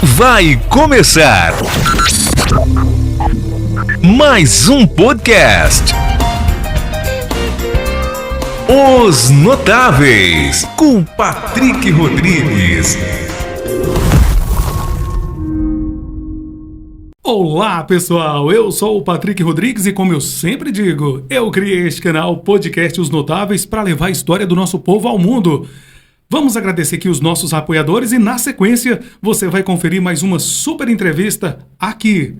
Vai começar mais um podcast. Os Notáveis, com Patrick Rodrigues. Olá pessoal, eu sou o Patrick Rodrigues e como eu sempre digo, eu criei este canal Podcast Os Notáveis para levar a história do nosso povo ao mundo. Vamos agradecer aqui os nossos apoiadores e na sequência você vai conferir mais uma super entrevista aqui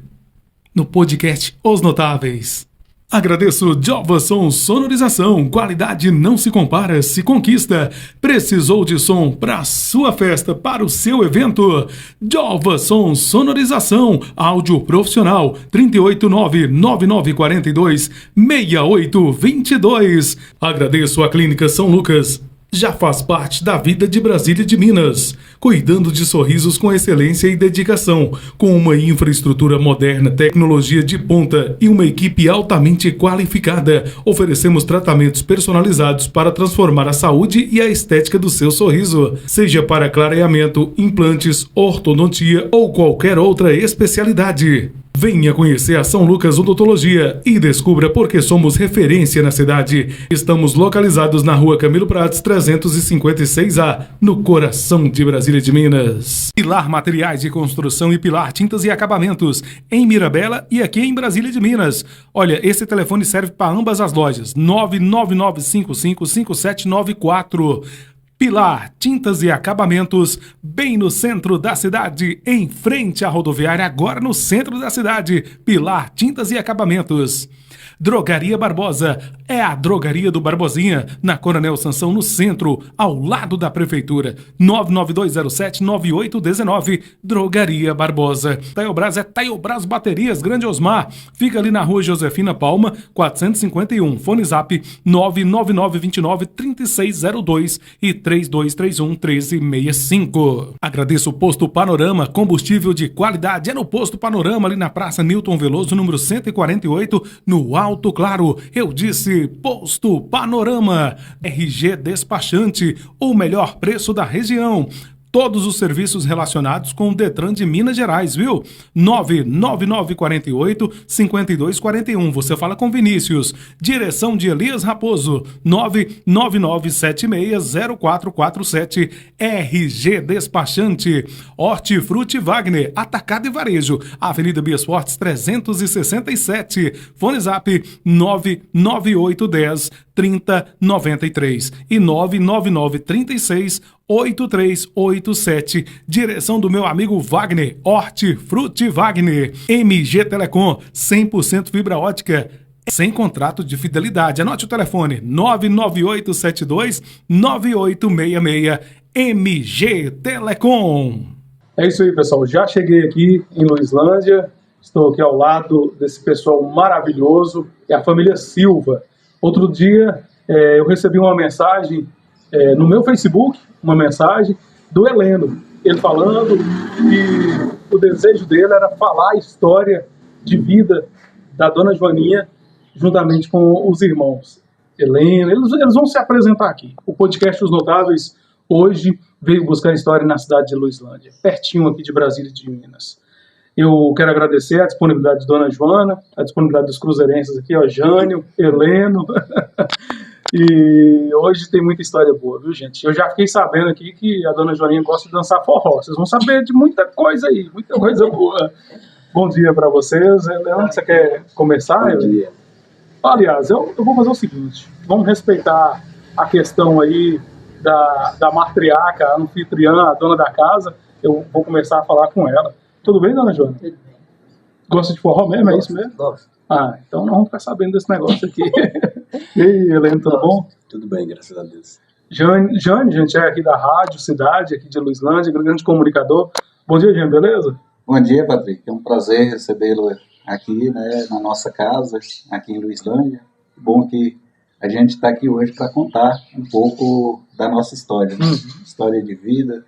no podcast Os Notáveis. Agradeço Jova Som Sonorização, qualidade não se compara, se conquista. Precisou de som para sua festa, para o seu evento? Jova Som Sonorização, áudio profissional, 389-9942-6822. Agradeço a Clínica São Lucas. Já faz parte da vida de Brasília de Minas, cuidando de sorrisos com excelência e dedicação, com uma infraestrutura moderna, tecnologia de ponta e uma equipe altamente qualificada. Oferecemos tratamentos personalizados para transformar a saúde e a estética do seu sorriso, seja para clareamento, implantes, ortodontia ou qualquer outra especialidade. Venha conhecer a São Lucas Odontologia e descubra por que somos referência na cidade. Estamos localizados na Rua Camilo Prates 356A, no coração de Brasília de Minas. Pilar Materiais de Construção e Pilar Tintas e Acabamentos, em Mirabela e aqui em Brasília de Minas. Olha, esse telefone serve para ambas as lojas, 999555794. Pilar Tintas e Acabamentos, bem no centro da cidade, em frente à rodoviária, agora no centro da cidade. Pilar Tintas e Acabamentos. Drogaria Barbosa, é a drogaria do Barbosinha, na Coronel Sansão, no centro, ao lado da prefeitura. 99207-9819, Drogaria Barbosa. Taiobras é Taiobras Baterias, Grande Osmar, fica ali na Rua Josefina Palma, 451, fone zap 99929-3602 e 3231-1365. Agradeço o Posto Panorama, combustível de qualidade, é no Posto Panorama, ali na Praça Newton Veloso, número 148, no Alto Claro. Eu disse Posto Panorama. RG Despachante, o melhor preço da região. Todos os serviços relacionados com o Detran de Minas Gerais, viu? 99948-5241. Você fala com Vinícius. Direção de Elias Raposo. 999760447. RG Despachante. Hortifruti Wagner. Atacado e Varejo. Avenida Bias Fortes 367. Fone Zap 99810-3093 e 99936-8387. Direção do meu amigo Wagner, Hortifruti Wagner. MG Telecom, 100% fibra ótica, sem contrato de fidelidade. Anote o telefone, 99872-9866. MG Telecom. É isso aí, pessoal. Já cheguei aqui em Luislândia. Estou aqui ao lado desse pessoal maravilhoso, é a família Silva. Outro dia eu recebi uma mensagem no meu Facebook, uma mensagem do Heleno, ele falando que o desejo dele era falar a história de vida da dona Joaninha juntamente com os irmãos Heleno. Eles vão se apresentar aqui. O podcast Os Notáveis hoje veio buscar história na cidade de Luislândia, pertinho aqui de Brasília de Minas. Eu quero agradecer a disponibilidade de Dona Joana, a disponibilidade dos cruzeirenses aqui, ó, Jânio, Heleno. E hoje tem muita história boa, viu, gente? Eu já fiquei sabendo aqui que a Dona Joaninha gosta de dançar forró. Vocês vão saber de muita coisa aí, muita coisa boa. Bom dia para vocês. Heleno, você quer começar? Bom dia. Aliás, eu vou fazer o seguinte. Vamos respeitar a questão aí da matriarca, a anfitriã, a dona da casa. Eu vou começar a falar com ela. Tudo bem, Dona Joana? Tudo bem. Gosta de forró mesmo? É isso mesmo? Gosto. Ah, então nós vamos ficar sabendo desse negócio aqui. E aí, Heleno, tudo bom? Tudo bem, graças a Deus. Jane, gente, é aqui da rádio, cidade, aqui de Luislândia, grande comunicador. Bom dia, Jane, beleza? Bom dia, Patrick. É um prazer recebê-lo aqui, né, na nossa casa, aqui em Luislândia. Bom que a gente está aqui hoje para contar um pouco da nossa história, né? História de vida,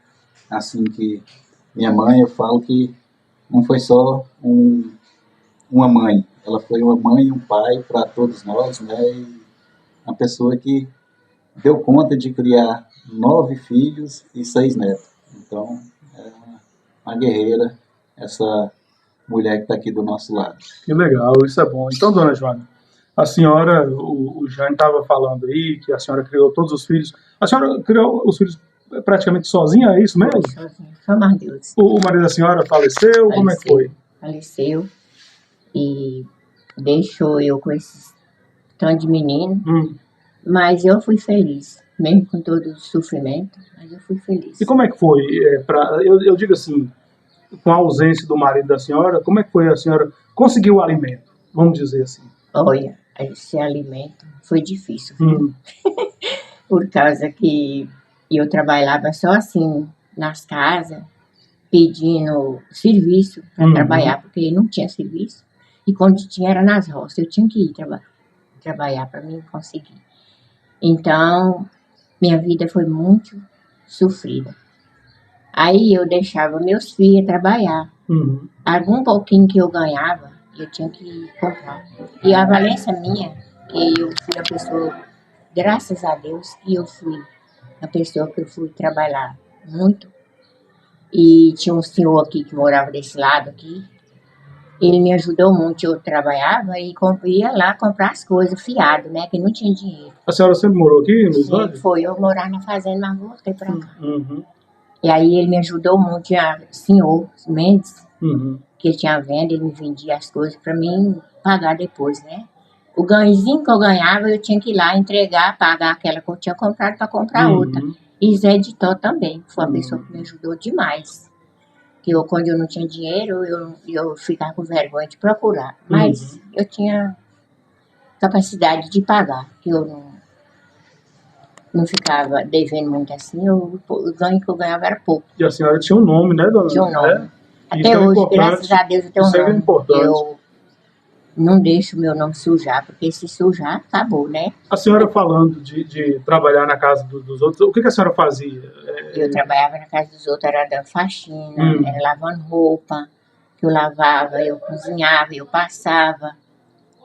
assim que minha mãe, eu falo que não foi só uma mãe, ela foi uma mãe e um pai para todos nós, né? E uma pessoa que deu conta de criar 9 filhos e 6 netos. Então, é uma guerreira, essa mulher que está aqui do nosso lado. Que legal, isso é bom. Então, dona Joana, a senhora, o Jane estava falando aí que a senhora criou todos os filhos. A senhora criou os filhos praticamente sozinha, é isso mesmo? Foi sozinha, só mais Deus. O marido da senhora faleceu? Como é que foi? Faleceu e deixou eu com esse tanto de menino, mas eu fui feliz, mesmo com todo o sofrimento, mas eu fui feliz. E como é que foi? Eu digo assim, com a ausência do marido da senhora, como é que foi a senhora conseguir o alimento? Vamos dizer assim. Olha, esse alimento foi difícil, viu? Por causa que eu trabalhava só assim, nas casas, pedindo serviço para trabalhar, porque não tinha serviço. E quando tinha era nas roças, eu tinha que ir trabalhar para mim conseguir. Então, minha vida foi muito sofrida. Aí eu deixava meus filhos trabalhar. Algum pouquinho que eu ganhava, eu tinha que comprar. E a valência minha, que eu fui a pessoa, graças a Deus, que eu fui a pessoa que eu fui trabalhar muito. E tinha um senhor aqui que morava desse lado aqui. Ele me ajudou muito. Eu trabalhava e ia lá comprar as coisas, fiado, né? Que não tinha dinheiro. A senhora sempre morou aqui em Luislândia? Foi eu morar na fazenda, mas voltei pra cá. E aí ele me ajudou muito. Tinha senhor Mendes, que tinha venda, ele me vendia as coisas pra mim pagar depois, né? O ganhozinho que eu ganhava, eu tinha que ir lá entregar, pagar aquela que eu tinha comprado para comprar outra. E Zé de Tó também, foi uma pessoa que me ajudou demais. Que quando eu não tinha dinheiro, eu ficava com vergonha de procurar. Mas eu tinha capacidade de pagar, que eu não ficava devendo muito assim, o ganho que eu ganhava era pouco. E a senhora tinha um nome, né, dona? Tinha um nome. É? Até hoje, graças a Deus, eu tenho um Isso é nome. importante. Eu não deixo o meu nome sujar, porque se sujar, acabou, né? A senhora falando de trabalhar na casa dos outros, o que a senhora fazia? Eu trabalhava na casa dos outros, era dando faxina, era lavando roupa, que eu lavava, eu cozinhava, eu passava.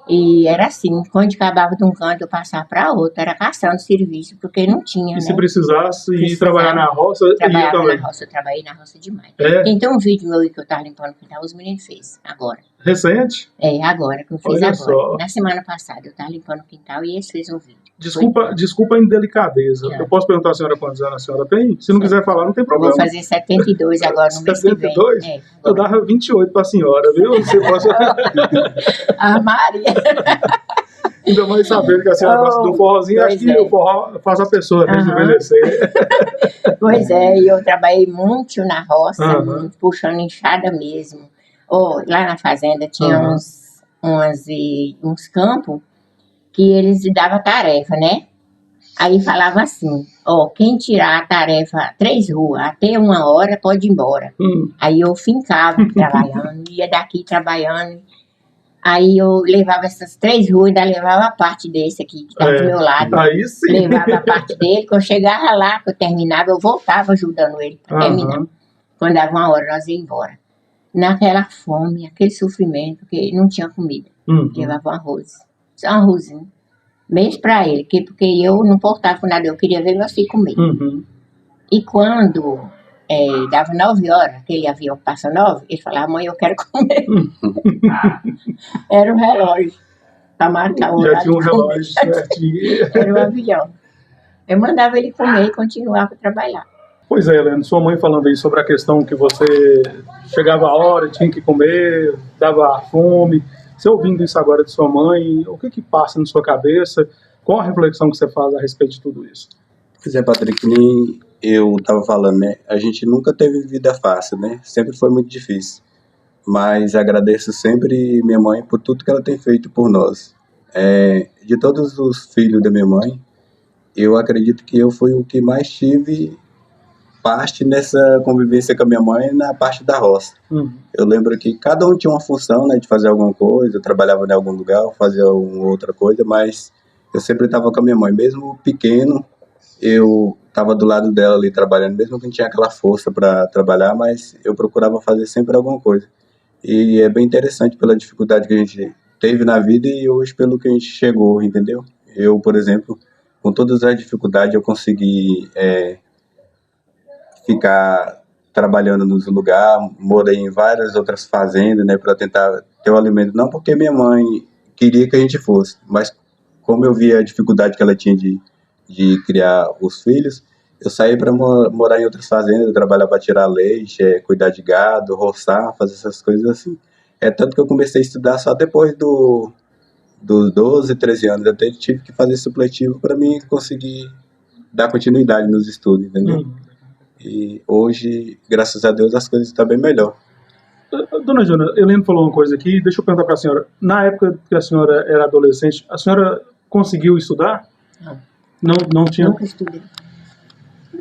E era assim, quando acabava de um canto, eu passava para outro, era caçando serviço, porque não tinha, E se né? precisasse ir trabalhar na roça, Trabalhava ia também. na roça, eu trabalhei na roça demais. É? Tem um vídeo meu aí que eu tava limpando o quintal, os meninos fez agora. Recente? É, agora, que eu fiz Olha agora. só. Na semana passada, eu tava limpando o quintal e eles fez um vídeo. Desculpa a indelicadeza. É. Eu posso perguntar à senhora quantos anos a senhora tem? Se não quiser falar, não tem Eu problema. vou fazer 72 agora no mês que vem. 72? É, Eu dava 28 para a senhora, viu? Você pode... a Maria. Ainda mais sabendo que a senhora gosta do forrozinho, acho que o forró faz a pessoa rejuvenescer. Pois é, eu trabalhei muito na roça, muito, puxando enxada mesmo. Lá na fazenda tinha uns campos que eles davam tarefa, né? Aí falava assim, quem tirar a tarefa 3 ruas até 1 hora pode ir embora. Aí eu fincava trabalhando, ia daqui trabalhando. Aí eu levava essas 3 ruas, ainda levava a parte desse aqui, que tá do meu lado. Aí sim. Levava a parte dele, quando eu chegava lá, que eu terminava, eu voltava ajudando ele para terminar. Quando dava 1 hora, nós ia embora. Naquela fome, aquele sofrimento, que não tinha comida. Levava um arroz, só um arrozinho. Mesmo para ele, porque eu não importava com nada, eu queria ver meus filhos comer. E quando dava 9 horas, aquele avião passa 9, ele falava, mãe, eu quero comer. Era um relógio para marcar o Já tinha um relógio certinho. Era um avião. Eu mandava ele comer e continuava a trabalhar. Pois é, Helena, sua mãe falando aí sobre a questão que você chegava a hora e tinha que comer, dava fome. Você ouvindo isso agora de sua mãe, o que passa na sua cabeça? Qual a reflexão que você faz a respeito de tudo isso? Pois é, Patrick, nem eu estava falando, né? A gente nunca teve vida fácil, né? Sempre foi muito difícil. Mas agradeço sempre minha mãe por tudo que ela tem feito por nós. De todos os filhos da minha mãe, eu acredito que eu fui o que mais tive parte nessa convivência com a minha mãe na parte da roça. Eu lembro que cada um tinha uma função, né, de fazer alguma coisa, eu trabalhava em algum lugar, fazia outra coisa, mas eu sempre estava com a minha mãe, mesmo pequeno, eu estava do lado dela ali trabalhando, mesmo que não tinha aquela força para trabalhar, mas eu procurava fazer sempre alguma coisa. E é bem interessante pela dificuldade que a gente teve na vida e hoje pelo que a gente chegou, entendeu? Eu, por exemplo, com todas as dificuldades, eu consegui ficar trabalhando nos lugares, morei em várias outras fazendas, né, para tentar ter o alimento, não porque minha mãe queria que a gente fosse, mas como eu via a dificuldade que ela tinha de criar os filhos, eu saí para morar em outras fazendas, trabalhar para tirar leite, cuidar de gado, roçar, fazer essas coisas assim. É tanto que eu comecei a estudar só depois dos 12, 13 anos, até tive que fazer supletivo para mim conseguir dar continuidade nos estudos, entendeu? E hoje, graças a Deus, as coisas estão bem melhor. Dona Jana, Heleno falou uma coisa aqui, deixa eu perguntar para a senhora. Na época que a senhora era adolescente, a senhora conseguiu estudar? Não tinha? Nunca estudei.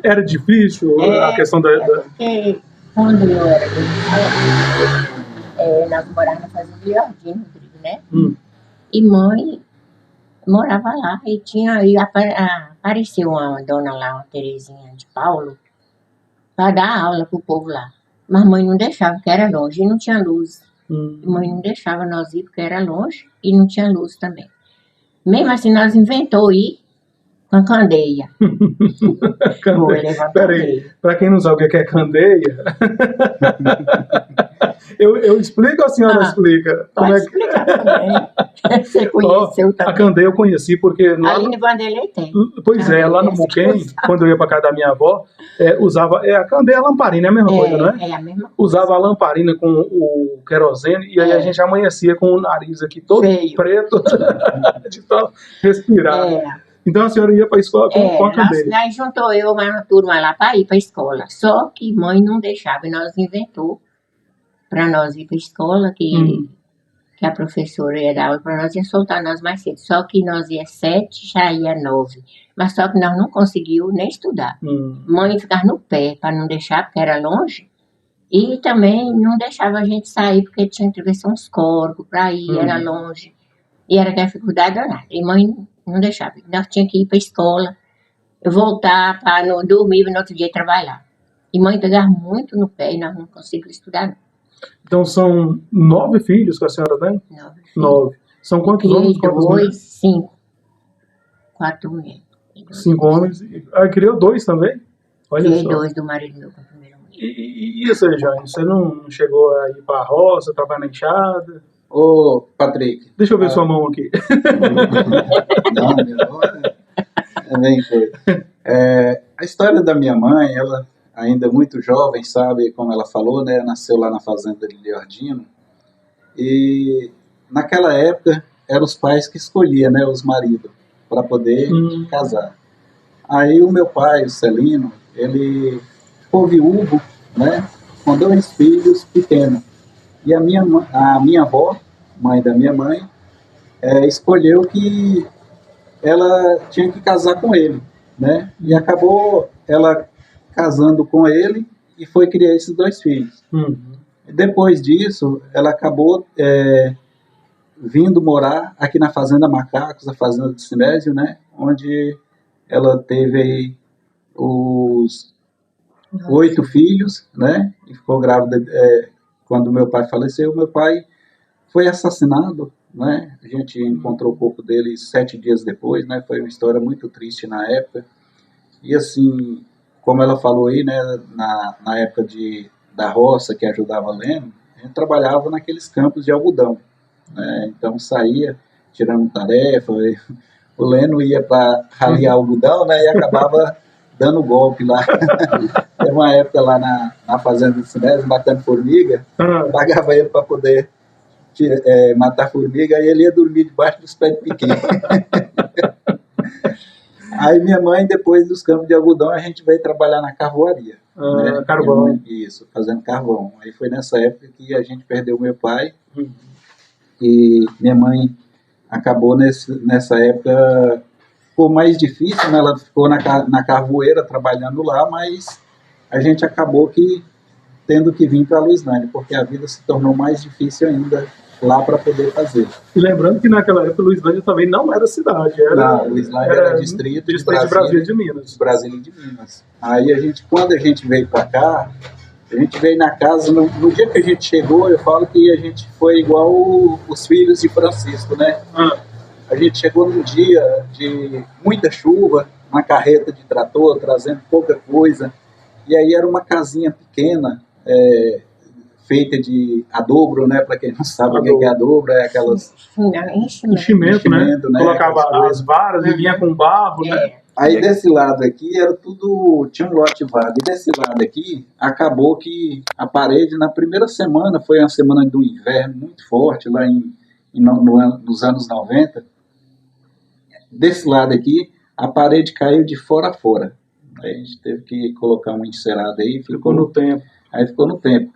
Era difícil a questão da... Porque quando eu era nós morávamos na fazenda de Jardim, Rodrigo, né? E mãe morava lá e apareceu uma dona lá, uma Terezinha de Paulo, para dar aula pro povo lá. Mas mãe não deixava, porque era longe e não tinha luz. Mãe não deixava nós ir porque era longe e não tinha luz também. Mesmo assim, nós inventou ir com a candeia. Peraí, para quem não sabe o que é candeia, eu explico ou a senhora explica? Pode explicar também. Você conheceu também. A candeia eu conheci porque... Ali no Vanderlei tem. Pois candeia, lá no Muquem, quando eu ia para casa da minha avó, usava... a candeia é a lamparina, é a mesma coisa, não é? É a mesma coisa. Usava a lamparina com o querosene e aí a gente amanhecia com o nariz aqui todo preto, de só respirar. Então a senhora ia para a escola com a candeia. Nós juntou eu mais uma turma lá para ir para a escola. Só que mãe não deixava e nós inventou para nós ir para a escola, que a professora ia dar aula para nós, ia soltar nós mais cedo. Só que nós ia 7, já ia 9. Mas só que nós não conseguimos nem estudar. Mãe ficava no pé para não deixar, porque era longe. E também não deixava a gente sair, porque tinha que atravessar uns corpos para ir, era longe. E era dificuldade danada. E mãe não deixava. Nós tínhamos que ir para a escola, voltar para dormir e no outro dia trabalhar. E mãe pegava muito no pé e nós não conseguimos estudar, não. Então são 9 filhos que a senhora tem? 9. São quantos homens? 2, 5. 4 mulheres. 5 homens. Criou 2 também? Olha só. 2 do marido meu com a primeira mulher. E você, Jane? Você não chegou a ir para a roça, trabalhar na enxada? Ô, Patrick. Deixa eu ver sua mão aqui. Não, minha mão é bem coisa. A história da minha mãe, ela ainda muito jovem, sabe, como ela falou, né, nasceu lá na fazenda de Leordino, e naquela época eram os pais que escolhiam, né, os maridos, para poder casar. Aí o meu pai, o Celino, ele ficou viúvo, né, com 2 filhos pequenos, e a minha avó, mãe da minha mãe, escolheu que ela tinha que casar com ele, né, e acabou ela casando com ele e foi criar esses 2 filhos. Depois disso, ela acabou vindo morar aqui na Fazenda Macacos, a fazenda de Sinésio, né? Onde ela teve aí os 8 filhos, né? E ficou grávida quando meu pai faleceu. Meu pai foi assassinado, né? A gente encontrou o corpo dele 7 dias depois, né? Foi uma história muito triste na época. E assim, como ela falou aí, né, na época da roça que ajudava a Leno, a gente trabalhava naqueles campos de algodão, né, então saía tirando tarefa, o Leno ia para raliar algodão, né, e acabava dando golpe lá. Teve uma época lá na fazenda de Sinésio, matando formiga, pagava ele para poder matar formiga, e ele ia dormir debaixo dos pés de piquete. Aí minha mãe, depois dos campos de algodão, a gente veio trabalhar na carvoaria. Né? Carvão. Isso, fazendo carvão. Aí foi nessa época que a gente perdeu meu pai. E minha mãe acabou nessa época, ficou mais difícil, né? Ela ficou na carvoeira trabalhando lá, mas a gente acabou tendo que vir para Luislândia, porque a vida se tornou mais difícil ainda lá para poder fazer. E lembrando que naquela época Luislândia também não era cidade, Luislândia era distrito de Brasília de Minas. Brasília de Minas. Aí quando a gente veio para cá, a gente veio na casa, no dia que a gente chegou, eu falo que a gente foi igual os filhos de Francisco, né? A gente chegou num dia de muita chuva, uma carreta de trator, trazendo pouca coisa, E aí era uma casinha pequena, feita de adobro, né? Para quem não sabe o que é adobro, é aquelas... Enchimento, né? Colocava Aquelas as varas e vinha com barro, né? Aí desse lado aqui era tudo, tinha um lote vago. E desse lado aqui, acabou que a parede, na primeira semana, foi uma semana do inverno muito forte, lá nos anos 90. Desse lado aqui, a parede caiu de fora a fora. Aí a gente teve que colocar um encerado aí. Ficou no tempo. Aí ficou no tempo.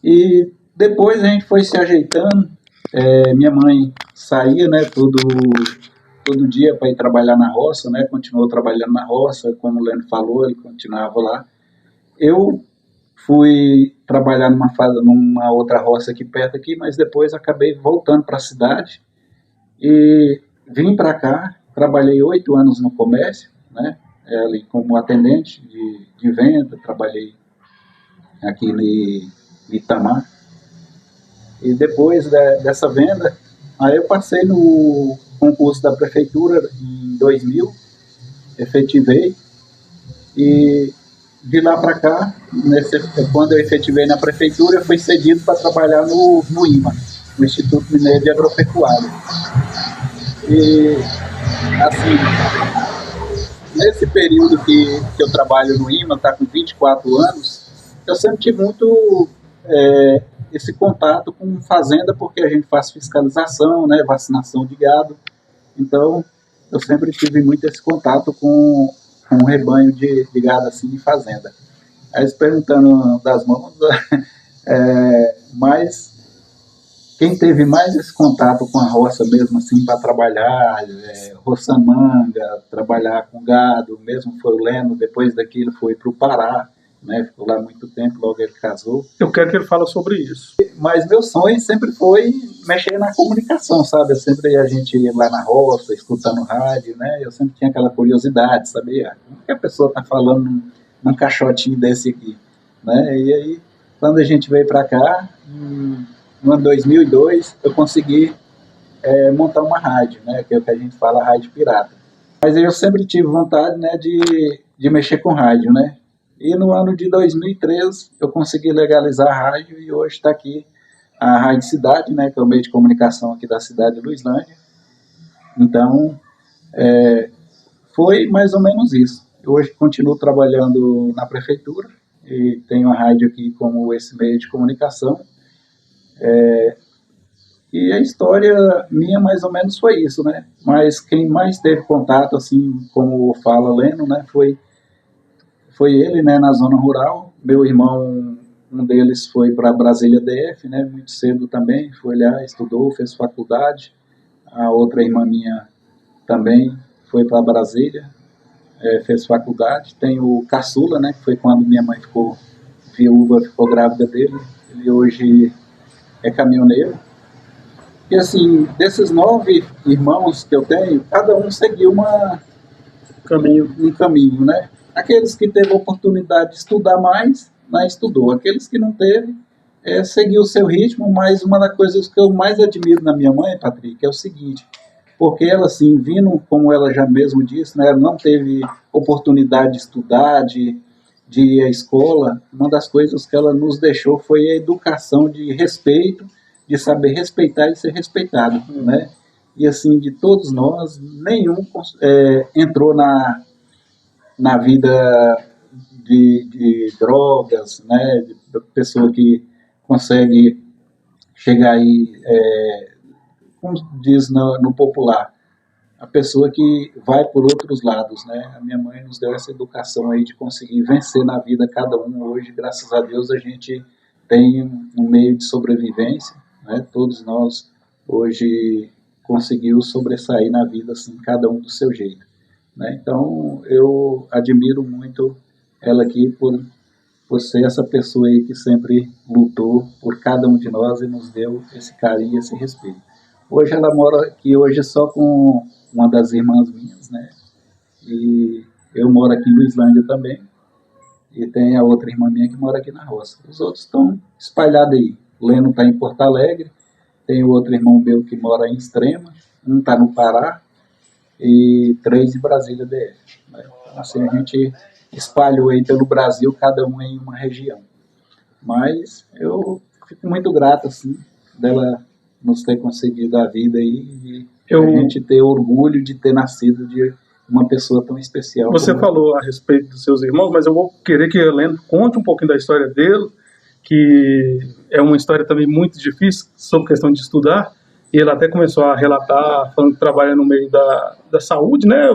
E depois a gente foi se ajeitando. Minha mãe saía, né, todo dia para ir trabalhar na roça, né? Continuou trabalhando na roça, como o Leno falou, ele continuava lá. Eu fui trabalhar numa outra roça aqui perto aqui, mas depois acabei voltando para a cidade e vim para cá. Trabalhei 8 anos no comércio, né? Ali como atendente de venda, trabalhei aqui em Itamar. E depois dessa venda, aí eu passei no concurso da prefeitura em 2000, efetivei, e de lá para cá, quando eu efetivei na prefeitura, eu fui cedido para trabalhar no IMA, no Instituto Mineiro de Agropecuária. E, assim, nesse período que eu trabalho no IMA, está com 24 anos, eu sempre tive muito esse contato com fazenda, porque a gente faz fiscalização, né, vacinação de gado. Então, eu sempre tive muito esse contato com um rebanho de gado assim em fazenda. Aí, perguntando das mãos, mas quem teve mais esse contato com a roça mesmo assim para trabalhar, roçando manga, trabalhar com gado, mesmo foi o Leno. Depois daquilo foi para o Pará, né? Ficou lá muito tempo, logo ele casou. Eu quero que ele fale sobre isso. Mas meu sonho sempre foi mexer na comunicação, sabe? Sempre a gente ia lá na roça, escutando rádio, né? Eu sempre tinha aquela curiosidade, sabia? Como que a pessoa está falando num caixotinho desse aqui, né? E aí, quando a gente veio para cá, no ano 2002, eu consegui montar uma rádio, né? Que é o que a gente fala, rádio pirata. Mas eu sempre tive vontade, né, de mexer com rádio, né? E no ano de 2013 eu consegui legalizar a rádio e hoje está aqui a Rádio Cidade, né, que é o meio de comunicação aqui da cidade de Luislândia. Então, foi mais ou menos isso. Eu hoje continuo trabalhando na prefeitura e tenho a rádio aqui como esse meio de comunicação. E a história minha mais ou menos foi isso, né? Mas quem mais teve contato, assim como fala Leno, né, foi ele, né, na zona rural. Meu irmão, um deles foi para Brasília DF, né, muito cedo também, foi lá, estudou, fez faculdade. A outra irmã minha também foi para Brasília, fez faculdade. Tem o caçula, né, que foi quando minha mãe ficou viúva, ficou grávida dele. Ele hoje é caminhoneiro. E assim, desses 9 irmãos que eu tenho, cada um seguiu um caminho, né? Aqueles que teve a oportunidade de estudar mais, né, estudou. Aqueles que não teve, seguiu o seu ritmo. Mas uma das coisas que eu mais admiro na minha mãe, Patrick, é o seguinte: porque ela, assim, vindo, como ela já mesmo disse, né, ela não teve oportunidade de estudar, de ir à escola. Uma das coisas que ela nos deixou foi a educação de respeito, de saber respeitar e ser respeitado, né? E assim, de todos nós, nenhum entrou na vida de drogas, né? De pessoa que consegue chegar aí, como diz no popular, a pessoa que vai por outros lados, né? A minha mãe nos deu essa educação aí de conseguir vencer na vida cada um. Hoje, graças a Deus, a gente tem um meio de sobrevivência, né? Todos nós hoje conseguimos sobressair na vida, assim, cada um do seu jeito, né? Então, eu admiro muito ela aqui por ser essa pessoa aí que sempre lutou por cada um de nós e nos deu esse carinho, esse respeito. Hoje ela mora aqui hoje só com uma das irmãs minhas, né? E eu moro aqui em Luislândia também. E tem a outra irmã minha que mora aqui na roça. Os outros estão espalhados aí. O Leno está em Porto Alegre. Tem o outro irmão meu que mora em Extrema. Um está no Pará. E 3 em Brasília DF. Né? Então, assim, a gente espalhou aí pelo Brasil, cada um em uma região. Mas eu fico muito grato, assim, dela nos ter conseguido a vida aí e a gente ter orgulho de ter nascido de uma pessoa tão especial. Você falou a respeito dos seus irmãos, mas eu vou querer que a Helena conte um pouquinho da história dele, que é uma história também muito difícil sobre questão de estudar. E ele até começou a relatar, falando que trabalha no meio da saúde, né?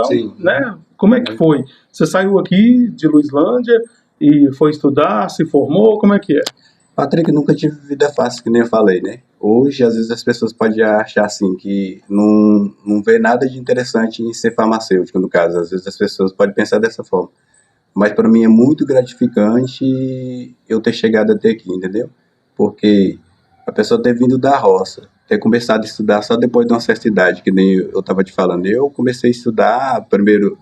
Sim. Né? Como é que foi? Você saiu aqui de Luislândia e foi estudar, se formou, como é que é? Patrick, nunca tive vida fácil, que nem eu falei, né? Hoje, às vezes, as pessoas podem achar, assim, que não vê nada de interessante em ser farmacêutico, no caso. Às vezes, as pessoas podem pensar dessa forma. Mas, para mim, é muito gratificante eu ter chegado até aqui, entendeu? Porque a pessoa ter vindo da roça, ter começado a estudar só depois de uma certa idade, que nem eu estava te falando. Eu comecei a estudar,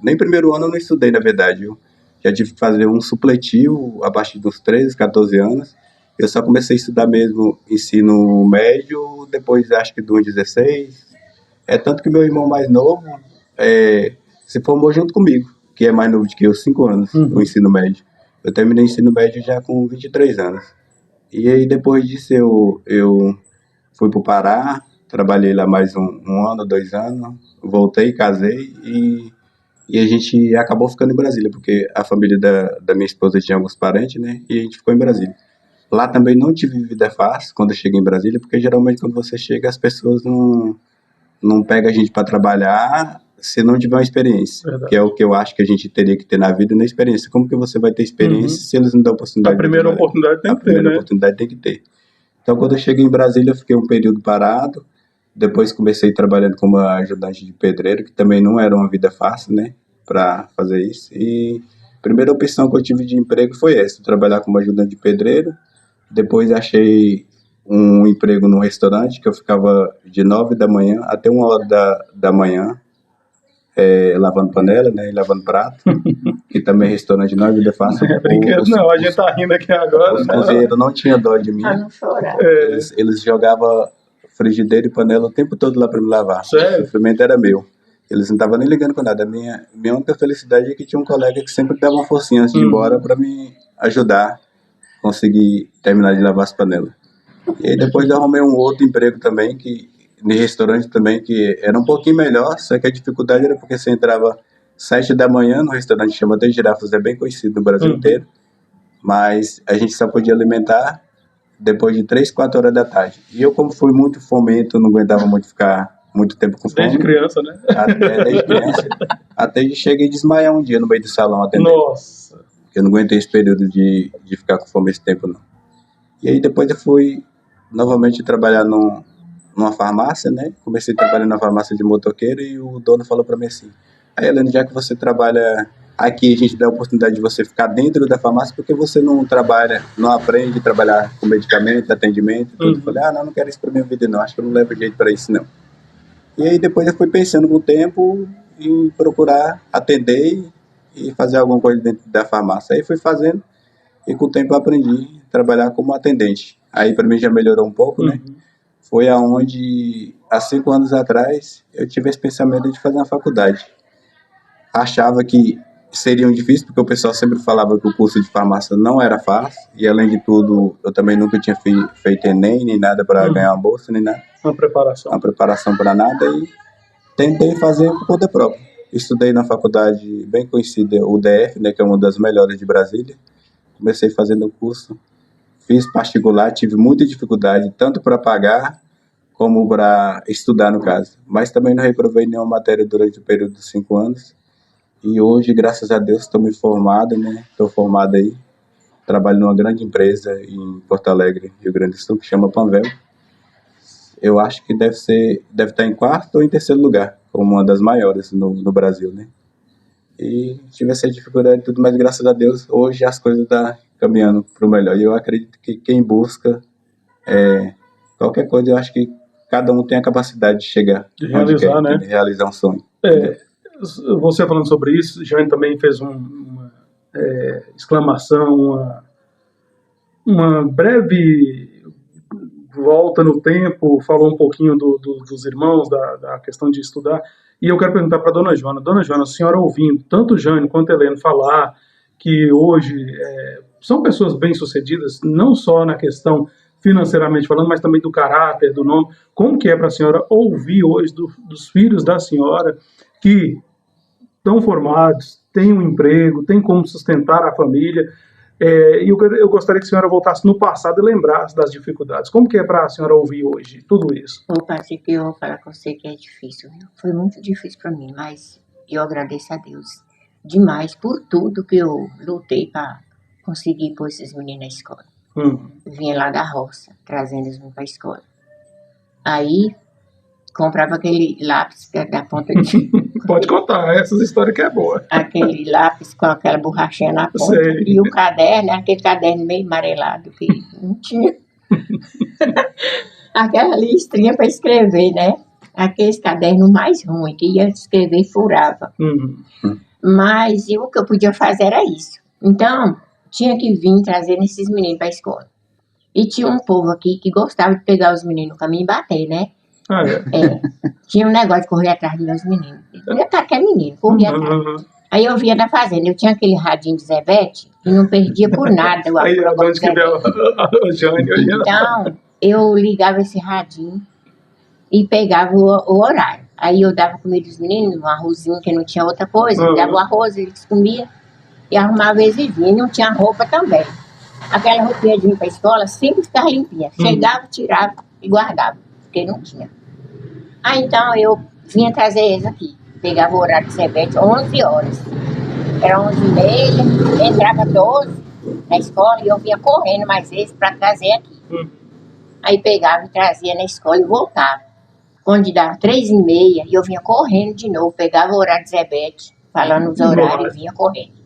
nem primeiro ano eu não estudei, na verdade. Eu já tive que fazer um supletivo a partir dos 13, 14 anos. Eu só comecei a estudar mesmo ensino médio, depois acho que dos 16. Tanto que meu irmão mais novo se formou junto comigo, que é mais novo do que eu, 5 anos, no ensino médio. Eu terminei o ensino médio já com 23 anos. E aí depois disso eu fui para o Pará, trabalhei lá mais um ano, 2 anos, voltei, casei e a gente acabou ficando em Brasília, porque a família da minha esposa tinha alguns parentes, né? E a gente ficou em Brasília. Lá também não tive vida fácil quando eu cheguei em Brasília, porque geralmente quando você chega as pessoas não pegam a gente para trabalhar se não tiver uma experiência. Verdade. Que é o que eu acho que a gente teria que ter na vida, na experiência. Como que você vai ter experiência se eles não dão oportunidade? A primeira oportunidade tem que ter, né? A primeira oportunidade tem que ter. Então, quando eu cheguei em Brasília, eu fiquei um período parado. Depois comecei trabalhando como ajudante de pedreiro, que também não era uma vida fácil, né, para fazer isso. E a primeira opção que eu tive de emprego foi essa, trabalhar como ajudante de pedreiro. Depois achei um emprego num restaurante que eu ficava de 9 da manhã até 1 hora da manhã, lavando panela, né, e lavando prato, que também restaurante não é vida fácil. É brinquedo, não, a gente tá rindo aqui agora. Os cozinheiros não tinham dó de mim. Não chorar. Eles jogavam frigideira e panela o tempo todo lá para me lavar. Sério? O sofrimento era meu. Eles não estavam nem ligando com nada. Minha única felicidade é que tinha um colega que sempre dava uma forcinha antes de ir embora para me ajudar conseguir terminar de lavar as panelas. E aí depois eu arrumei um outro emprego também, de restaurante também, que era um pouquinho melhor, só que a dificuldade era porque você entrava 7 da manhã no restaurante que chama de Girafas, é bem conhecido no Brasil inteiro, mas a gente só podia alimentar depois de 3, 4 horas da tarde. E eu, como fui muito fomento, não aguentava muito ficar muito tempo com fome. Desde criança, né? Desde criança. Até que cheguei a desmaiar um dia no meio do salão atendendo. Nossa! Eu não aguentei esse período de ficar com fome esse tempo, não. E aí depois eu fui novamente trabalhar numa farmácia, né? Comecei trabalhando na farmácia de motoqueiro e o dono falou para mim assim: aí, Helena, já que você trabalha aqui, a gente dá a oportunidade de você ficar dentro da farmácia, porque você não trabalha, não aprende a trabalhar com medicamento, atendimento e tudo. Eu falei, não quero isso para minha vida não, acho que eu não levo jeito para isso não. E aí depois eu fui pensando com o tempo em procurar atender e fazer alguma coisa dentro da farmácia. Aí fui fazendo e com o tempo eu aprendi a trabalhar como atendente. Aí para mim já melhorou um pouco, né? Foi aonde, há 5 anos atrás, eu tive esse pensamento de fazer uma faculdade. Achava que seria difícil, porque o pessoal sempre falava que o curso de farmácia não era fácil, e além de tudo, eu também nunca tinha feito ENEM, nem nada para ganhar uma bolsa, nem nada. Uma preparação para nada, e tentei fazer por conta própria. Estudei na faculdade bem conhecida, UDF, né, que é uma das melhores de Brasília. Comecei fazendo o curso, fiz particular, tive muita dificuldade, tanto para pagar, como para estudar, no caso. Mas também não reprovei nenhuma matéria durante o período de 5 anos. E hoje, graças a Deus, estou me formado, né? Estou formado aí. Trabalho numa grande empresa em Porto Alegre, Rio Grande do Sul, que chama Panvel. Eu acho que deve estar em 4º ou em 3º lugar, como uma das maiores no Brasil, né? E tive essa dificuldade e tudo, mas graças a Deus, hoje as coisas estão caminhando para o melhor. E eu acredito que quem busca qualquer coisa, eu acho que cada um tem a capacidade de chegar. De realizar, né? De realizar um sonho. Você falando sobre isso, Jane também fez uma exclamação, uma breve volta no tempo, falou um pouquinho dos irmãos, da questão de estudar. E eu quero perguntar para a dona Joana. Dona Joana, a senhora ouvindo tanto o Jânio quanto a Helena falar que hoje são pessoas bem-sucedidas, não só na questão financeiramente falando, mas também do caráter, do nome. Como que é para a senhora ouvir hoje dos filhos da senhora que estão formados, têm um emprego, têm como sustentar a família? E eu gostaria que a senhora voltasse no passado e lembrasse das dificuldades. Como que é para a senhora ouvir hoje tudo isso? Ô, Patrick, eu vou falar com você que é difícil, viu? Foi muito difícil para mim, mas eu agradeço a Deus demais por tudo que eu lutei para conseguir pôr esses meninos na escola. Vinha lá da roça, trazendo eles para a escola. Aí, comprava aquele lápis que é da ponta de... Pode contar, essas histórias que é boa. Aquele lápis com aquela borrachinha na ponta. Sei. E o caderno, aquele caderno meio amarelado que não tinha. Aquela listrinha para escrever, né? Aqueles cadernos mais ruins, que ia escrever e furava. Mas o que eu podia fazer era isso. Então, tinha que vir trazendo esses meninos para a escola. E tinha um povo aqui que gostava de pegar os meninos no caminho e bater, né? Tinha um negócio de correr atrás dos meus meninos. Qualquer menino, corria atrás. Aí eu via da fazenda, eu tinha aquele radinho de Zebete e não perdia por nada. Aí era onde que deu o Jânio. Então, eu ligava esse radinho e pegava o horário. Aí eu dava comida dos meninos, um arrozinho que não tinha outra coisa, eu dava o arroz, eles comiam e arrumava eles e vinha, não tinha roupa também. Aquela roupinha de vir para a escola sempre ficava limpinha. Chegava, tirava e guardava, porque não tinha. Aí então eu vinha trazer eles aqui. Pegava o horário de Zebete, 11 horas. Era 11h30, entrava 12 na escola e eu vinha correndo mais vezes para trazer aqui. Aí pegava e trazia na escola e voltava. Quando dava 3h30, eu vinha correndo de novo, pegava o horário de Zebete, falando os horários e vinha correndo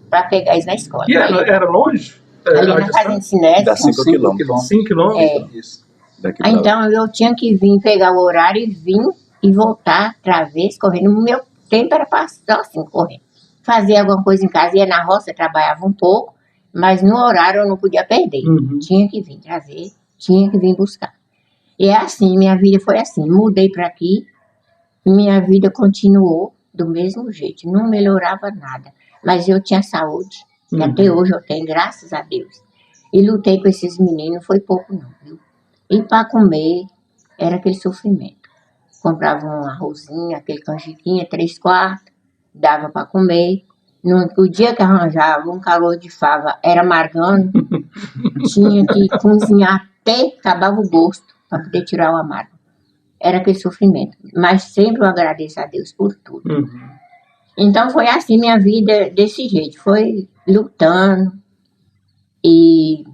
para pegar eles na escola. E era longe? Ali na Fazenda Sinésio. Dá 5 quilômetros. 5 quilômetros? Isso. Daqui Aí, pra então eu tinha que vir pegar o horário e vir e voltar outra vez correndo. O meu tempo era passar assim, correndo. Fazia alguma coisa em casa, ia na roça, trabalhava um pouco, mas no horário eu não podia perder. Tinha que vir trazer, tinha que vir buscar. E é assim, minha vida foi assim. Mudei para aqui, minha vida continuou do mesmo jeito, não melhorava nada. Mas eu tinha saúde, que até hoje eu tenho, graças a Deus. E lutei com esses meninos, foi pouco não, viu? E para comer, era aquele sofrimento. Comprava um arrozinho, aquele canjiquinha, 3/4, dava para comer. O dia que arranjava um calor de fava, era amargando, tinha que cozinhar até acabava o gosto, para poder tirar o amargo. Era aquele sofrimento. Mas sempre eu agradeço a Deus por tudo. Então foi assim minha vida, desse jeito. Foi lutando e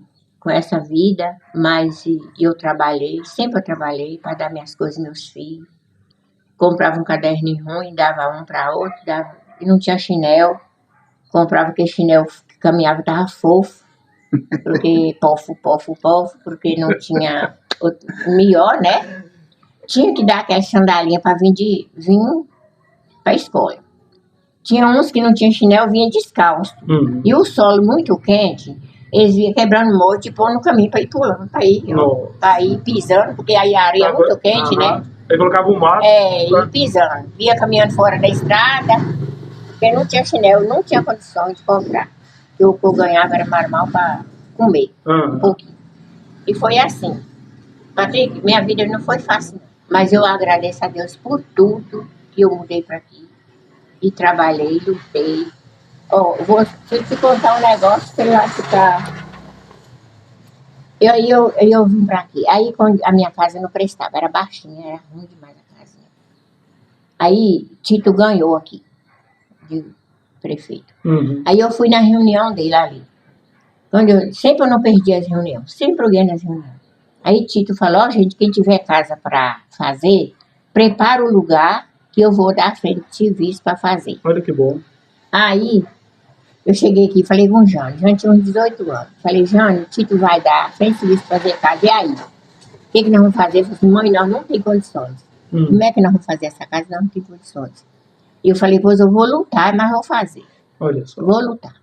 com essa vida, mas eu trabalhei, sempre eu trabalhei para dar minhas coisas aos meus filhos. Comprava um caderninho ruim, dava um para outro, e não tinha chinelo. Comprava aquele chinelo que caminhava, estava fofo, porque pofo, porque não tinha melhor, né? Tinha que dar aquela sandalinha para vir para a escola. Tinha uns que não tinham chinelo, vinha descalço. E o solo muito quente, eles vinham quebrando morte e pondo no caminho para ir pulando, para ir pisando, porque aí a areia é muito quente, né? Aí colocava o mato. E pisando. Via caminhando fora da estrada, porque não tinha chinelo, não tinha condições de comprar. O que eu ganhava era normal para comer, um pouquinho. E foi assim. Patrick, minha vida não foi fácil, não. Mas eu agradeço a Deus por tudo que eu mudei para aqui. E trabalhei, lutei. Vou te contar um negócio que você vai ficar... Eu vim para aqui. Aí quando a minha casa não prestava, era baixinha, era ruim demais a casinha. Aí Tito ganhou aqui, de prefeito. Aí eu fui na reunião dele ali. Sempre eu não perdi as reuniões, sempre eu ganhei nas reuniões. Aí Tito falou, gente, quem tiver casa para fazer, prepara o lugar que eu vou dar frente de serviço para fazer. Olha que bom. Aí eu cheguei aqui e falei com o Jânio tinha uns 18 anos. Falei, Jânio, Tito vai dar frente de serviço para fazer casa, e aí? O que nós vamos fazer? Eu falei, mãe, nós não temos condições. Como é que nós vamos fazer essa casa? Nós não temos condições. E eu falei, pois eu vou lutar, mas vou fazer. Olha só. Vou lutar.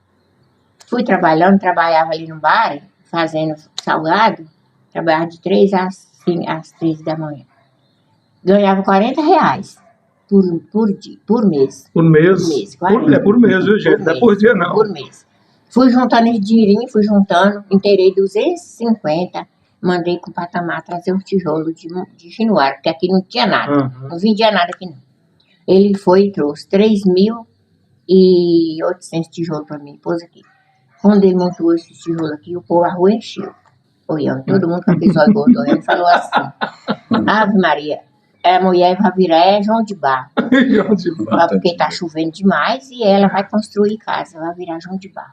Fui trabalhando, trabalhava ali no bar, fazendo salgado, trabalhava de 3 às 3 da manhã. Ganhava R$40. por mês. Por mês? Por mês, Por mês, viu, gente? Não é por dia, não. Por mês. Fui juntando esse dinheirinho, inteirei 250, mandei com o patamar trazer um tijolo de Januário, porque aqui não tinha nada. Não vendia nada aqui, não. Ele foi e trouxe 3.800 tijolos para mim, pôs aqui. Quando ele montou esse tijolo aqui, o povo, a rua encheu. Olhando, todo mundo com aquele zóio gordo, ele falou assim, Ave Maria, a mulher vai virar João de Barro. João de Barro. Porque tá chovendo demais e ela vai construir casa, vai virar João de Barro.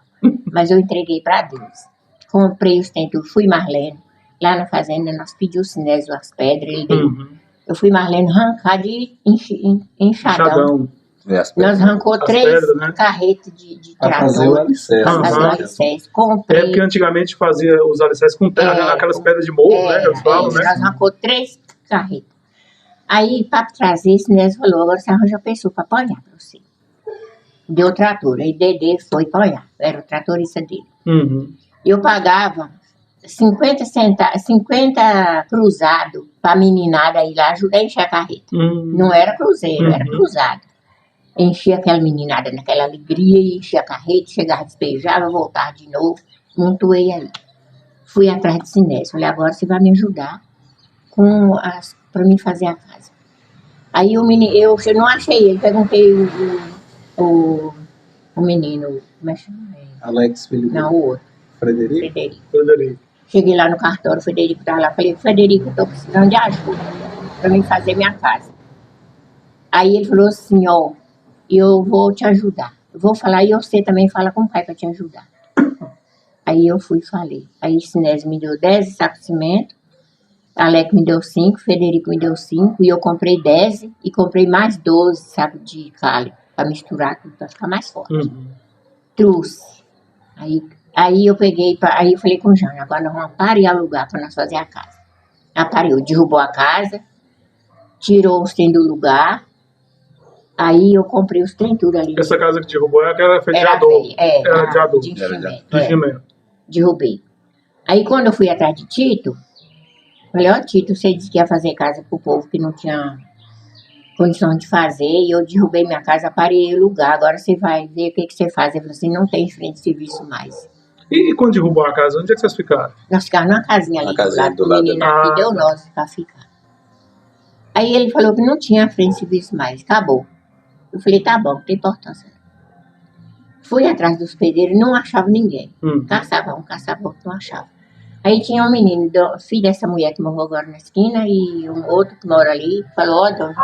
Mas eu entreguei para Deus. Comprei os tentos, fui Marlene. Lá na fazenda, nós pedimos o Sinésio as pedras, ele deu. Eu fui Marlene arrancar de enxadão. Nós arrancou 3 pedras, né? carretas de trator. Fazer o alicerce. Fazer o alicerce. Comprei. É porque antigamente fazia os alicerces com terra, aquelas pedras de morro, né? Eles falam, né? Nós arrancou 3 carretas. Aí, para trazer, esse Sinésio falou, agora você arranja a pessoa para apoiar para você. Deu o trator. Aí Dedê foi apoiar. Era o tratorista dele. Eu pagava 50 cruzado para a meninada ir lá ajudar a encher a carreta. Não era cruzeiro, era cruzado. Enchia aquela meninada naquela alegria, e enchia a carreta, chegava, despejava, voltava de novo. Montuei aí. Fui atrás de Sinésio. Falei, agora você vai me ajudar para mim fazer a casa. Aí o menino, eu não achei ele, perguntei o menino, como é que chama? Alex, filho Não, o outro. Frederico. Cheguei lá no cartório, o Frederico estava lá, falei, Frederico, eu estou precisando de ajuda para mim fazer minha casa. Aí ele falou assim, ó, eu vou te ajudar. Eu vou falar e você também fala com o pai para te ajudar. Aí eu fui e falei. Aí Sinésio me deu 10 sacos de cimento, Alex me deu 5, Frederico me deu 5, e eu comprei 10 e comprei mais 12 sacos de calho para misturar tudo, para ficar mais forte. Trouxe. Aí eu peguei, aí eu falei com o Jânio, agora nós vamos parear o lugar para nós fazer a casa. Apareou, derrubou a casa, tirou os trem do lugar, aí eu comprei os trem tudo ali. Essa casa que derrubou é aquela feita de adobo. Era de adobo. De cimento. Derrubei. Aí quando eu fui atrás de Tito, falei, ó Tito, você disse que ia fazer casa pro povo que não tinha condição de fazer, e eu derrubei minha casa, parei o lugar, agora você vai ver o que você faz. Ele falou assim, não tem frente de serviço mais. E quando derrubou a casa, onde é que vocês ficaram? Nós ficávamos numa casinha ali do lado, o menino aqui deu nós pra ficar. Aí ele falou que não tinha frente de serviço mais, acabou. Eu falei, tá bom, não tem importância. Fui atrás dos pedreiros, não achava ninguém. Caçava um, caçava outro, não achava. Aí tinha um menino, filho dessa mulher que morreu agora na esquina, e um outro que mora ali, falou, ó, dona,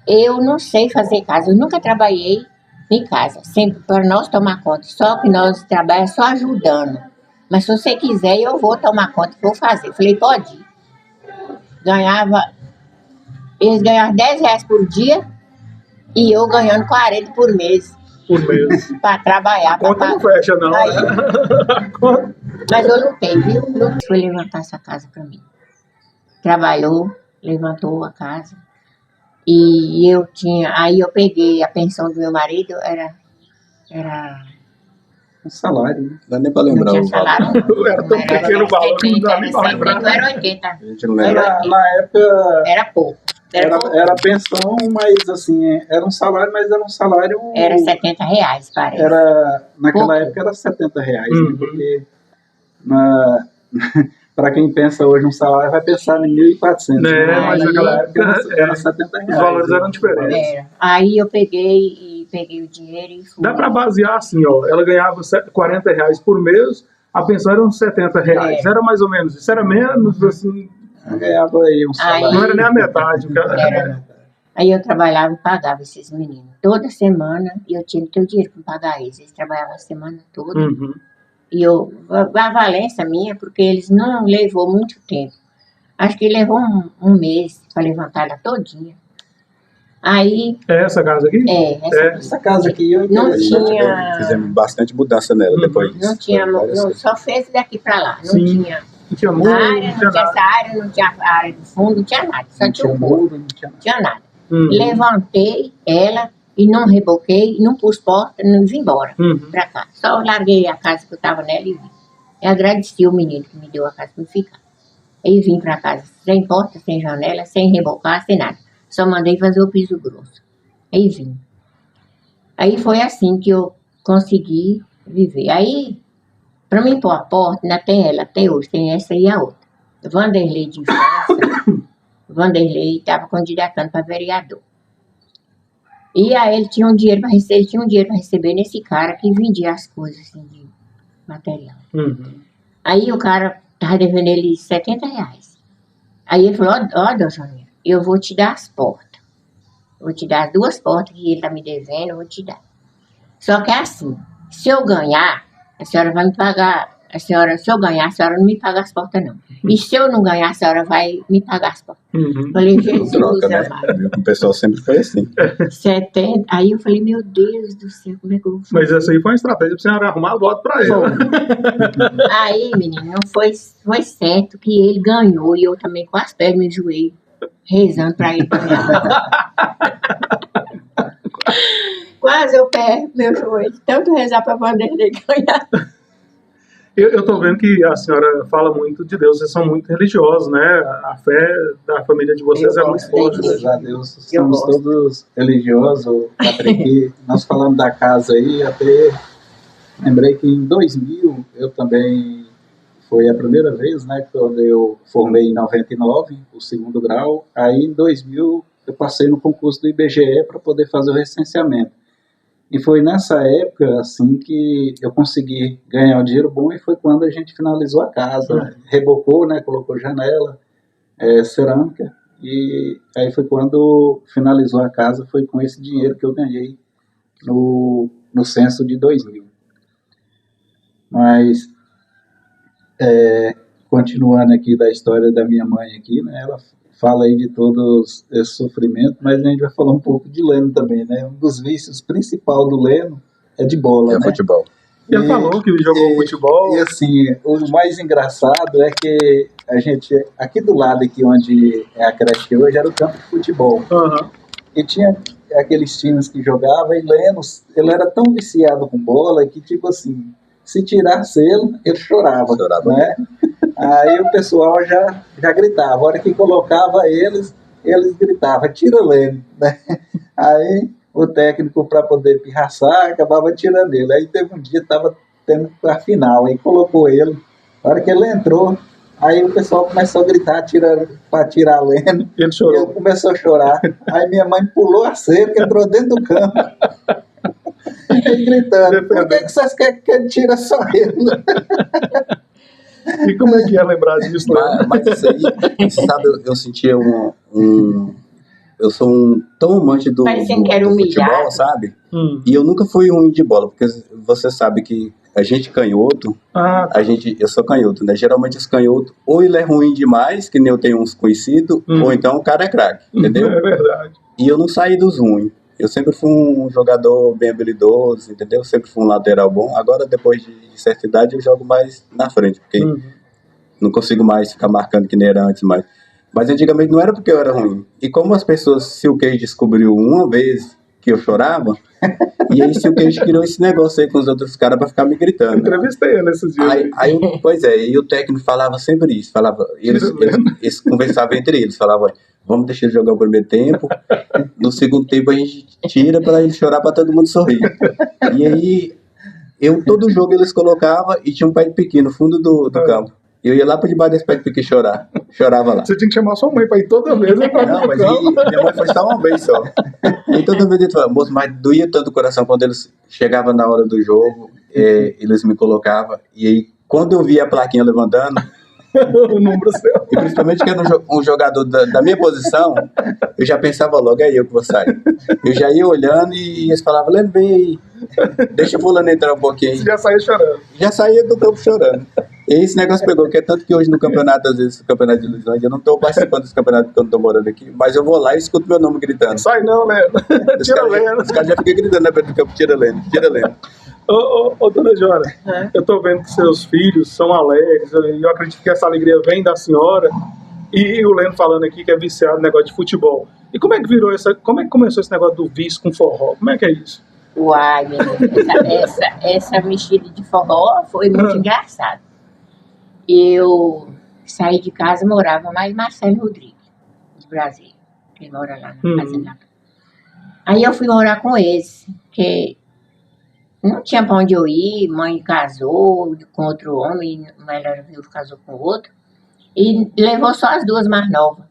eu não sei fazer casa, eu nunca trabalhei em casa, sempre para nós tomar conta, só que nós trabalhamos só ajudando. Mas se você quiser, eu vou tomar conta, vou fazer. Falei, pode ir. Eles ganhavam 10 reais por dia e eu ganhando 40 por mês. Para trabalhar. Conta não fecha, não. Aí, mas eu lutei, viu? Foi levantar essa casa para mim. Trabalhou, levantou a casa. E aí eu peguei a pensão do meu marido, era um salário, né? Não dá nem pra lembrar não o tinha valor. salário, Era tão pequeno o valor que não dá nem pra lembrar. Era 80. A gente não lembra. Na época Era pouco. era pensão, mas assim, era um salário, mas era um salário... Era 70 reais, parece. Naquela época era 70 reais, né? Porque para quem pensa hoje um salário, vai pensar em 1.400. Mas naquela época era 70 reais. Os valores eram diferentes. Aí eu peguei o dinheiro e fui. Dá para basear assim, ó. Ela ganhava 40 reais por mês, a pensão era uns 70 reais. Era mais ou menos isso. Era menos, assim. Ganhava aí um salário. Não era nem a metade. Aí eu trabalhava e pagava esses meninos. Toda semana eu tinha que ter o dinheiro para pagar eles. Eles trabalhavam a semana toda. E a valência minha, porque eles não levou muito tempo. Acho que levou um mês para levantar ela todinha. Aí... É essa casa aqui? Essa casa aqui eu não tinha... Fizemos bastante mudança nela depois. Não tinha... só fez daqui para lá. Não tinha... Não tinha muro, não tinha essa área, não tinha a área do fundo, não tinha nada. Só tinha um muro, não tinha nada. Levantei ela e não reboquei, não pus porta, não vim embora pra cá. Só larguei a casa que eu tava nela e vim. Eu agradeci o menino que me deu a casa pra eu ficar. Aí vim pra casa sem porta, sem janela, sem rebocar, sem nada. Só mandei fazer o piso grosso. Aí vim. Aí foi assim que eu consegui viver. Aí, para mim pôr a porta, ainda tem ela até hoje, tem essa e a outra. Vanderlei de França, Vanderlei estava candidatando para vereador. E aí ele tinha um dinheiro para receber nesse cara que vendia as coisas assim, de material. Aí o cara estava devendo ele R$70. Aí ele falou, ó, Dona Joaninha, eu vou te dar as portas. Vou te dar as 2 portas que ele tá me devendo, eu vou te dar. Só que é assim, se eu ganhar, a senhora vai me pagar. Se eu ganhar, a senhora não me paga as portas, não. E se eu não ganhar, a senhora vai me pagar as portas. Falei, Jesus, Troca, né? amado. O pessoal sempre foi assim. 70. Aí eu falei, meu Deus do céu, como é que eu vou fazer? Mas essa aí foi uma estratégia pra você arrumar voto pra ele. Aí, menino, não foi certo que ele ganhou e eu também com as pernas me enjoei, rezando pra ele ganhar. Quase eu perco meu joelho, tanto rezar pra Vanderlei ganhar. Eu tô vendo que a senhora fala muito de Deus, vocês são muito religiosos, né? A fé da família de vocês Eu é muito gosto forte. dele. Graças a Deus, Eu somos gosto. todos religiosos. Patrick, nós falamos da casa aí, até lembrei que em 2000 eu também, foi a primeira vez, né, quando eu formei em 99, o 2º grau, aí em 2000 eu passei no concurso do IBGE para poder fazer o recenseamento. E foi nessa época, assim, que eu consegui ganhar um dinheiro bom e foi quando a gente finalizou a casa, rebocou, né, colocou janela, cerâmica, e aí foi quando finalizou a casa, foi com esse dinheiro que eu ganhei no censo de 2000. Mas, continuando aqui da história da minha mãe aqui, né, ela fala aí de todos esse sofrimento, mas a gente vai falar um pouco de Leno também, né? Um dos vícios principal do Leno é de bola, né? Futebol. Ele falou que jogou futebol. E assim, o mais engraçado é que a gente, aqui do lado aqui onde é a creche hoje, era o campo de futebol. E tinha aqueles times que jogavam, e Leno, ele era tão viciado com bola que, tipo assim, se tirasse ele chorava. Né? Aí o pessoal já gritava. A hora que colocava eles gritavam, tira Leno. Né? Aí o técnico, para poder pirraçar, acabava tirando ele. Aí teve um dia, estava tendo a final, aí colocou ele. A hora que ele entrou, aí o pessoal começou a gritar para tirar Leno. Ele chorou. Ele começou a chorar. Aí minha mãe pulou a cerca, entrou dentro do campo. E gritando, por que vocês querem que ele tire só ele? E como é que é lembrar disso? Mas isso aí, você sabe, eu sentia eu sou tão amante do futebol, sabe? E eu nunca fui ruim de bola, porque você sabe que a gente canhoto, eu sou canhoto, né? Geralmente os canhotos, ou ele é ruim demais, que nem eu tenho uns conhecidos, ou então o cara é craque, entendeu? É verdade. E eu não saí dos ruins. Eu sempre fui um jogador bem habilidoso, entendeu? Sempre fui um lateral bom. Agora, depois de certa idade, eu jogo mais na frente, porque não consigo mais ficar marcando que nem era antes mais. Mas antigamente não era porque eu era ruim. E como as pessoas, se o Cage descobriu uma vez que eu chorava, e aí se o Cage criou esse negócio aí com os outros caras pra ficar me gritando. Entrevistei ele nesses dias. Pois é, e o técnico falava sempre isso. Eles conversavam entre eles, falavam, vamos deixar ele jogar o primeiro tempo, no segundo tempo a gente tira pra ele chorar pra todo mundo sorrir. E aí, todo jogo eles colocavam e tinha um pé de piqui no fundo do campo. Eu ia lá pra debaixo desse pé de piqui chorar. Chorava lá. Você tinha que chamar sua mãe pra ir toda vez. Não, mas minha mãe foi só uma vez só. E toda vez ele falava, moço, mas doía tanto o coração quando eles chegavam na hora do jogo, eles me colocavam. E aí, quando eu via a plaquinha levantando, o número seu. E principalmente que era um jogador da minha posição, eu já pensava logo, é eu que vou sair. Eu já ia olhando e eles falavam, Leno, vem aí, deixa o fulano entrar um pouquinho aí. Você já saía chorando. Já saía do campo chorando. E esse negócio pegou, que é tanto que hoje no campeonato, às vezes, no campeonato de Luislândia, eu não estou participando desse campeonato porque eu não estou morando aqui, mas eu vou lá e escuto meu nome gritando. Sai não, Leno. Tira Leno. Os caras já ficam gritando na beira do campo, tira Leno, tira Leno. Ô, dona Jora, eu tô vendo que seus filhos são alegres, e eu acredito que essa alegria vem da senhora, e o Leno falando aqui que é viciado no negócio de futebol. E como é que começou esse negócio do vício com forró? Como é que é isso? Uai, menino, essa mexida de forró foi muito engraçada. Eu saí de casa, morava mais Marcelo Rodrigues, de Brasília. que ele mora lá na fazenda. Aí eu fui morar com eles, porque não tinha pra onde eu ir, mãe casou com outro homem, ela casou com outro, e levou só as duas mais novas,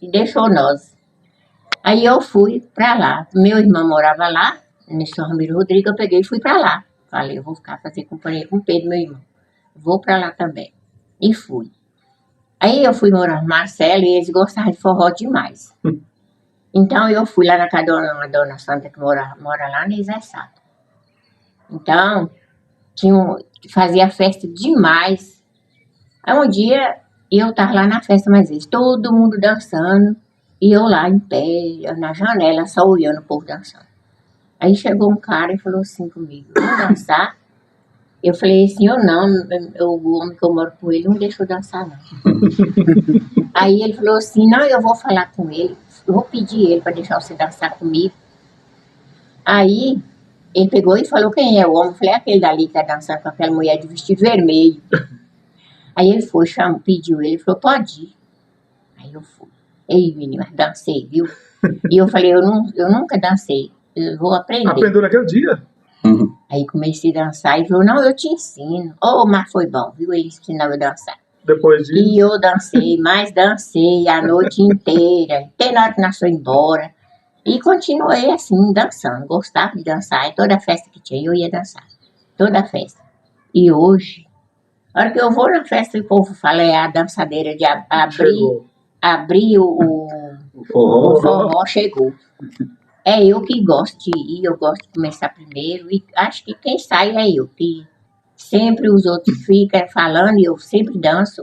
e deixou nós. Aí eu fui pra lá, meu irmão morava lá, nesse São Ramiro Rodrigues, eu peguei e fui pra lá. Falei, eu vou ficar fazer companhia com o Pedro, meu irmão. Vou pra lá também. E fui. Aí eu fui morar com o Marcelo e eles gostavam de forró demais. Então eu fui lá na casa da dona Santa, que mora lá no Zé Sato. Então, fazia festa demais. Aí um dia eu tava lá na festa, mas eles, todo mundo dançando, e eu lá em pé, na janela, só olhando o povo dançando. Aí chegou um cara e falou assim comigo, vamos dançar? Eu falei assim, o homem que eu moro com ele não deixou dançar, não. Aí ele falou assim, não, eu vou falar com ele, eu vou pedir ele para deixar você dançar comigo. Aí ele pegou e falou, quem é o homem? Eu falei, aquele dali que tá dançando com aquela mulher de vestido vermelho. Aí ele foi, pediu ele, falou, pode ir. Aí eu fui. Ei, menina, dancei, viu? E eu falei, eu nunca dancei, eu vou aprender. Aprendeu naquele dia? Aí comecei a dançar e falou, não, eu te ensino. Mas foi bom, viu? Ele ensinava eu a dançar. Depois disso? E eu dancei a noite inteira, até na hora que nós foi embora. E continuei assim, dançando, gostava de dançar. E toda festa que tinha, eu ia dançar. Toda festa. E hoje, a hora que eu vou na festa, o povo fala, é a dançadeira de abrir o forró chegou. É eu que gosto de ir, eu gosto de começar primeiro, e acho que quem sai é eu, que sempre os outros ficam falando, e eu sempre danço,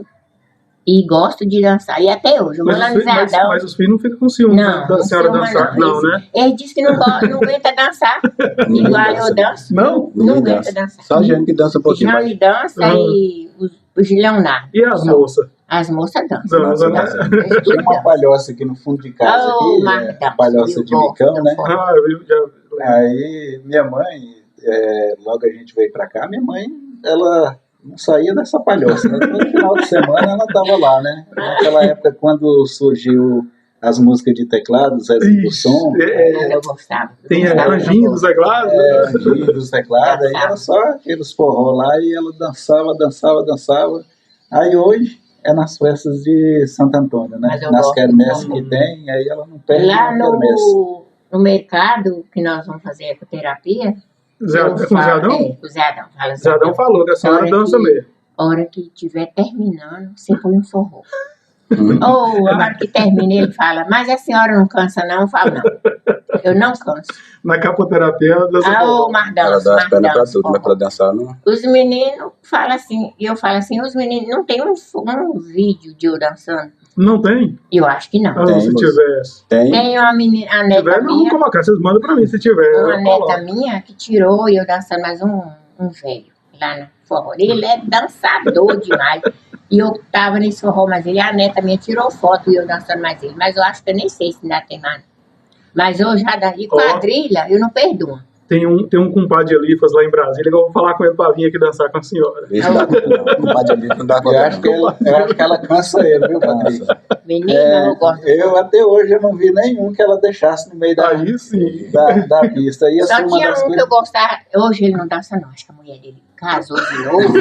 e gosto de dançar, e até hoje, mas os filhos não ficam com ciúme da senhora dançar, não, né? Ele disse que não aguenta dançar, igual eu danço, não aguenta dançar. Só a gente que dança um pouquinho mais. Jane dança e o Leonardo. E as moças? As moças dançam. Tem uma palhoça aqui no fundo de casa, a palhoça de bicão, né? Aí minha mãe, logo a gente veio pra cá, minha mãe, ela não saía dessa palhoça, né? No final de semana ela tava lá, né? Naquela época, quando surgiu as músicas de teclado, Zé do Som, eu gostava. Tem anjinho dos teclados? Anjinho dos teclados, aí era só aqueles forró lá e ela dançava. Aí hoje é nas festas de Santo Antônio, né? Nas quermesses que tem, aí ela não perde lá uma quermesse. No mercado, que nós vamos fazer ecoterapia. Com o Zé Adão? Com o Zé Adão. Zé Adão falou que a senhora dança mesmo. A hora que estiver terminando, você põe um forró. Ou a hora que termina, ele fala, mas a senhora não cansa não? Eu falo, não. Eu não canso. Na capoterapia, ela dança mas dança. Ela dá as pernas pra tudo, mas pra dançar não. Os meninos falam assim, e eu falo assim, os meninos não tem um vídeo de eu dançando. Não tem? Eu acho que não. Se tivesse. Tem uma menina, a neta minha. Não, colocar, vocês mandam pra mim se tiver. Uma neta minha que tirou e eu dançando mais um velho lá na forró. Ele é dançador demais. E eu tava nesse forró, mas a neta minha tirou foto e eu dançando mais ele. Mas eu acho que eu nem sei se ainda tem mais. Mas eu já dancei quadrilha, eu não perdoo. Tem um compadre de Elifas lá em Brasília que eu vou falar com ele pra vir aqui dançar com a senhora. Isso dá compadre de Elifas não dá conta. Eu acho que ela cansa ele, viu, Patrícia? Menina, eu gosto. Eu até hoje eu não vi nenhum que ela deixasse no meio da pista. E, só tinha que eu gostava. Hoje ele não dança não, acho que a mulher dele casou de novo.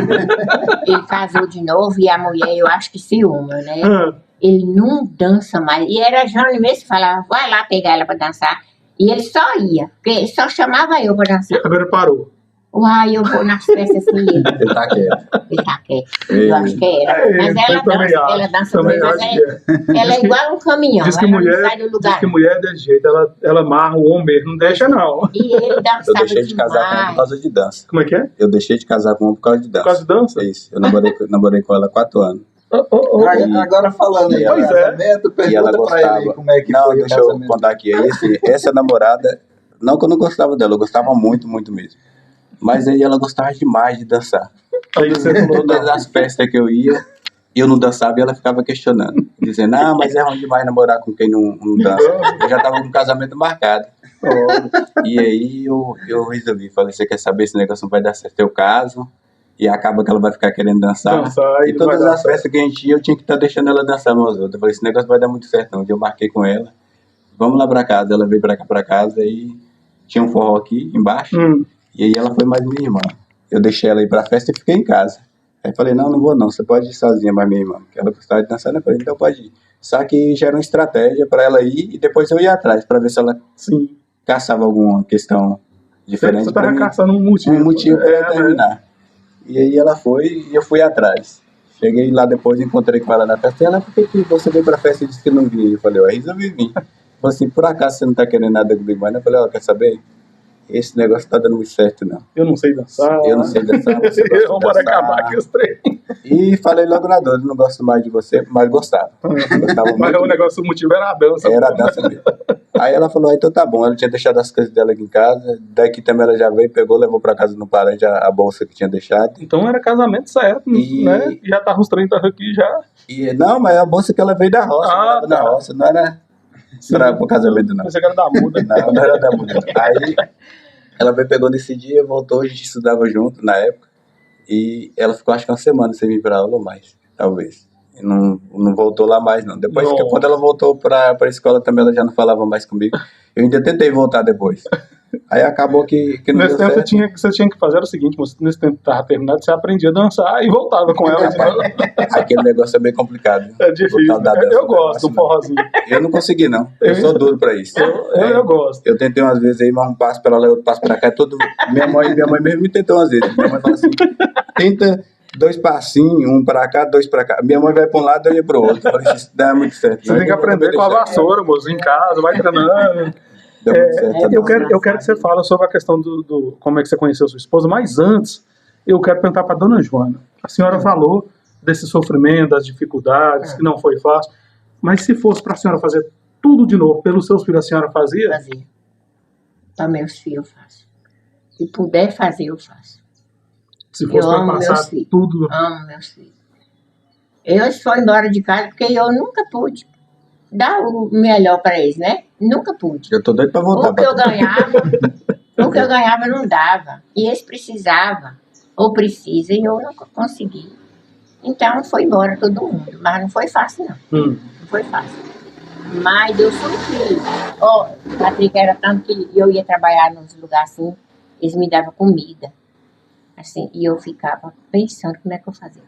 Ele casou de novo e a mulher, eu acho que ciúma, né? Ele não dança mais. E era a Jane mesmo que falava, vai lá pegar ela pra dançar. E ele só ia, porque só chamava eu pra dançar. Agora parou. Uai, eu vou nas festas assim. Ele tá quieto. Eu acho que era. Mas ela dança bem, mas ela é igual um caminhão. Diz que mulher é desse jeito, ela amarra o homem, não deixa não. E ele dançava. Eu deixei de casar com ela por causa de dança. Como é que é? Eu deixei de casar com ela por causa de dança. Por causa de dança? Isso, eu namorei com ela há 4 anos. Agora falando aí, casamento, pergunta pra ele como é que foi o deixa eu contar aqui. Essa namorada, não que eu não gostava dela, eu gostava muito, muito mesmo. Mas aí ela gostava demais de dançar. Todas as festas que eu ia, eu não dançava e ela ficava questionando. Dizendo, mas é ruim demais namorar com quem não dança. Eu já tava com o casamento marcado. E aí eu resolvi, falei, você quer saber, esse negócio não vai dar certo, é o caso. E acaba que ela vai ficar querendo dançar. E todas as festas que a gente ia, eu tinha que estar deixando ela dançar meus outros. Eu falei, esse negócio vai dar muito certo não. Um dia eu marquei com ela. vamos lá pra casa. Ela veio pra cá pra casa e tinha um forró aqui embaixo. E aí ela foi mais minha irmã. Eu deixei ela ir pra festa e fiquei em casa. Aí falei, não vou não, você pode ir sozinha, mais minha irmã. Porque ela gostava de dançar, né? Eu falei, então pode ir. Só que já era uma estratégia pra ela ir e depois eu ia atrás pra ver se ela caçava alguma questão diferente. Você tava caçando um motivo. Um motivo pra eu terminar. E aí ela foi e eu fui atrás. Cheguei lá depois, encontrei com ela na festa. E ela, por que você veio pra festa e disse que não vinha? Eu falei, eu resolvi vir. Falei assim, por acaso você não tá querendo nada comigo mais? Eu falei, quer saber? Esse negócio tá dando muito certo, não. Eu não sei dançar. Eu não sei dançar, você gosta Vamos de dançar. acabar com esse trem. E falei logo na dor, não gosto mais de você, mas gostava. Gostava Mas muito. o negócio, o motivo era a dança. Era a dança mesmo. Aí ela falou, então tá bom. Ela tinha deixado as coisas dela aqui em casa. Daqui também ela já veio, pegou, levou pra casa no parente a bolsa que tinha deixado. Então era casamento certo, né? Já tava os 30 aqui já. Não, mas a bolsa que ela veio da roça. Tá. Da roça, não era pro casamento, não. Você era da muda. Não era da muda. Aí ela veio, pegou nesse dia, voltou, a gente estudava junto na época. E ela ficou acho que uma semana sem vir pra aula ou mais, talvez. E não voltou lá mais, não. Depois, quando ela voltou pra escola também, ela já não falava mais comigo. Eu ainda tentei voltar depois. Aí acabou que não nesse deu tempo certo. você tinha que fazer o seguinte, nesse tempo que tava terminado, você aprendia a dançar e voltava com ela. Aquele negócio é bem complicado. É difícil. Eu gosto do forrozinho. Eu não consegui, não. Eu sou duro pra isso. Eu gosto. Eu tentei umas vezes aí, mas um passo pra lá, outro passo pra cá. Minha mãe mesmo me tentou umas vezes. Minha mãe fala assim, tenta 2 passinhos, um pra cá, 2 pra cá. Minha mãe vai pra um lado, eu ia pro outro. Eu falei, isso dá muito certo. Você tem que aprender com a vassoura, moço, em casa, vai treinando. Eu quero que você fale sobre a questão do como é que você conheceu sua esposa, mas antes eu quero perguntar para dona Joana. A senhora falou desse sofrimento, das dificuldades, que não foi fácil, mas se fosse para a senhora fazer tudo de novo pelos seus filhos, a senhora fazia? Fazia. Para meus filhos eu faço. Se puder fazer, eu faço. Se fosse para passar tudo. Amo meus filhos. Eu estou embora de casa porque eu nunca pude dar o melhor para eles, né? Nunca pude. Eu tô doido para voltar. O que eu ganhava não dava. E eles precisavam, ou precisa, e eu nunca consegui. Então foi embora todo mundo. Mas não foi fácil, não. Não foi fácil. Mas eu sofri. Patrick, era tanto que eu ia trabalhar nos lugares assim, eles me davam comida. Assim, e eu ficava pensando como é que eu fazia.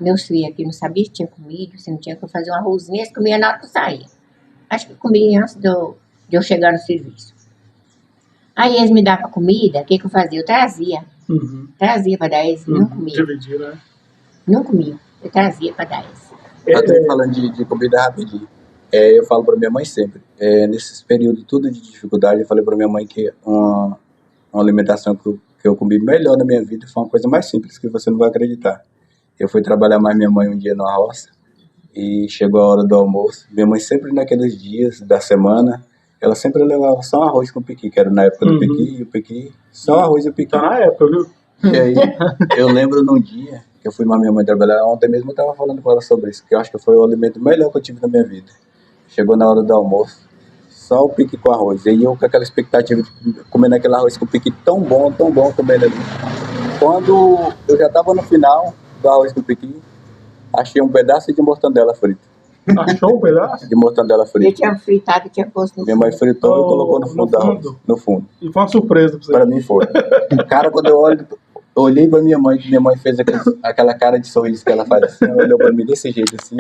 Meus filhos aqui não sabiam se tinha comido, se não tinha, que eu fazia um arrozinho, eles comiam na hora que eu saía. Acho que comia antes de eu chegar no serviço. Aí eles me davam comida, o que eu fazia? Eu trazia. Trazia para dar eles, não comia. Dividir, né? Não comia, eu trazia para dar eles. Até falando de comida rapidinho. Eu falo para minha mãe sempre. Nesses períodos tudo de dificuldade, eu falei para minha mãe que uma alimentação que eu comi melhor na minha vida foi uma coisa mais simples que você não vai acreditar. Eu fui trabalhar mais minha mãe um dia na roça e chegou a hora do almoço. Minha mãe sempre naqueles dias da semana, ela sempre levava só um arroz com piqui, que era na época do piqui, e o piqui, só arroz e o piqui. Tá na época, viu? E aí, eu lembro num dia que eu fui com a minha mãe trabalhar, ontem mesmo eu estava falando com ela sobre isso, que eu acho que foi o alimento melhor que eu tive na minha vida. Chegou na hora do almoço, só o piqui com arroz. E eu com aquela expectativa de comer aquele arroz com piqui tão bom comendo ali. Quando eu já estava no final do arroz com piqui, achei um pedaço de mortandela frita. Achou um pedaço? De mortandela frita. Eu tinha fritado e tinha posto no Minha mãe fritou e colocou no fundo no do arroz. fundo? No fundo. E foi uma surpresa pra você. Pra mim foi. Cara, quando eu olhei pra minha mãe, que minha mãe fez aquela cara de sorriso que ela faz assim, ela olhou pra mim desse jeito assim.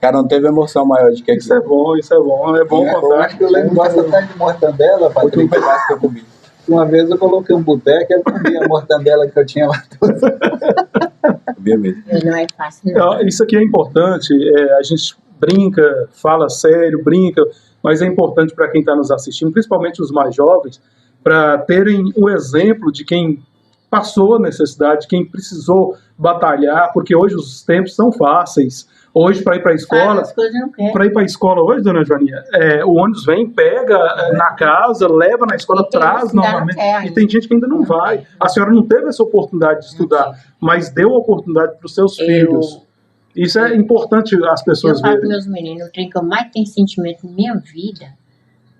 Cara, não teve emoção maior de que aquilo. Isso é bom. É bom Eu contar. acho que eu lembro bastante de mortandela, Foi um Patrick. pedaço que eu comi. Uma vez eu coloquei um boteco e eu comi a mortandela que eu tinha lá. Comi mesmo. E não é fácil, não. Então, isso aqui é importante. A gente brinca, fala sério, brinca, mas é importante para quem está nos assistindo, principalmente os mais jovens, para terem o exemplo de quem passou a necessidade, quem precisou batalhar, porque hoje os tempos são fáceis. Hoje, para ir para a escola, As coisas não querem. para ir para a escola hoje, dona Joaninha, o ônibus vem, pega na casa, leva na escola, E tem traz gente que ainda novamente. não quer E tem gente que ainda não vai. A senhora não teve essa oportunidade de estudar, mas deu a oportunidade para os seus filhos. Isso é importante as Eu pessoas falo com verem. meus meninos, o trem que eu mais tenho sentimento na minha vida,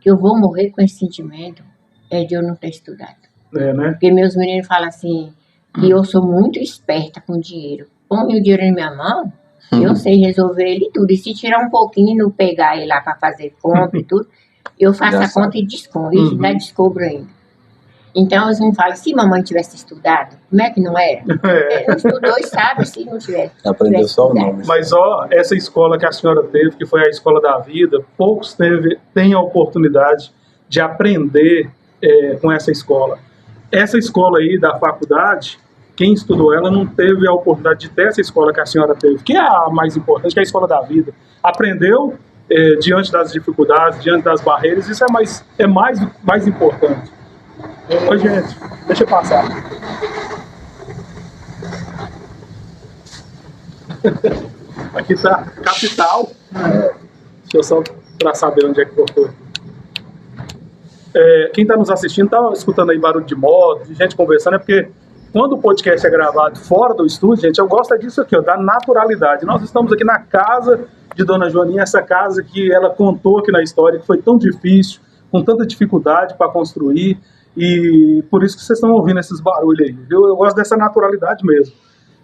que eu vou morrer com esse sentimento, é de eu não ter estudado. Né? Porque meus meninos falam assim, que eu sou muito esperta com dinheiro. Põe o dinheiro em minha mão, eu sei resolver ele tudo. E se tirar um pouquinho, não pegar ele lá para fazer compra e tudo, Eu faço Já a sabe. conta e descubro, e ainda descubro ainda. Então, eles me falam, se mamãe tivesse estudado, como é que não era? Ele não estudou e sabe, se não tivesse. Aprendeu tivesse só o estudado. nome. Mas, ó, essa escola que a senhora teve, que foi a escola da vida, poucos têm a oportunidade de aprender com essa escola. Essa escola aí da faculdade, quem estudou ela não teve a oportunidade de ter essa escola que a senhora teve, que é a mais importante, que é a escola da vida. Aprendeu diante das dificuldades, diante das barreiras, isso é mais importante. Ô, gente, deixa eu passar. Aqui tá capital. Deixa eu só para saber onde é que cortou. Quem está nos assistindo está escutando aí barulho de moto, de gente conversando, é porque quando o podcast é gravado fora do estúdio, gente, eu gosto disso aqui, ó, da naturalidade. Nós estamos aqui na casa de Dona Joaninha, essa casa que ela contou aqui na história, que foi tão difícil, com tanta dificuldade para construir, e por isso que vocês estão ouvindo esses barulhos aí, viu? Eu gosto dessa naturalidade mesmo.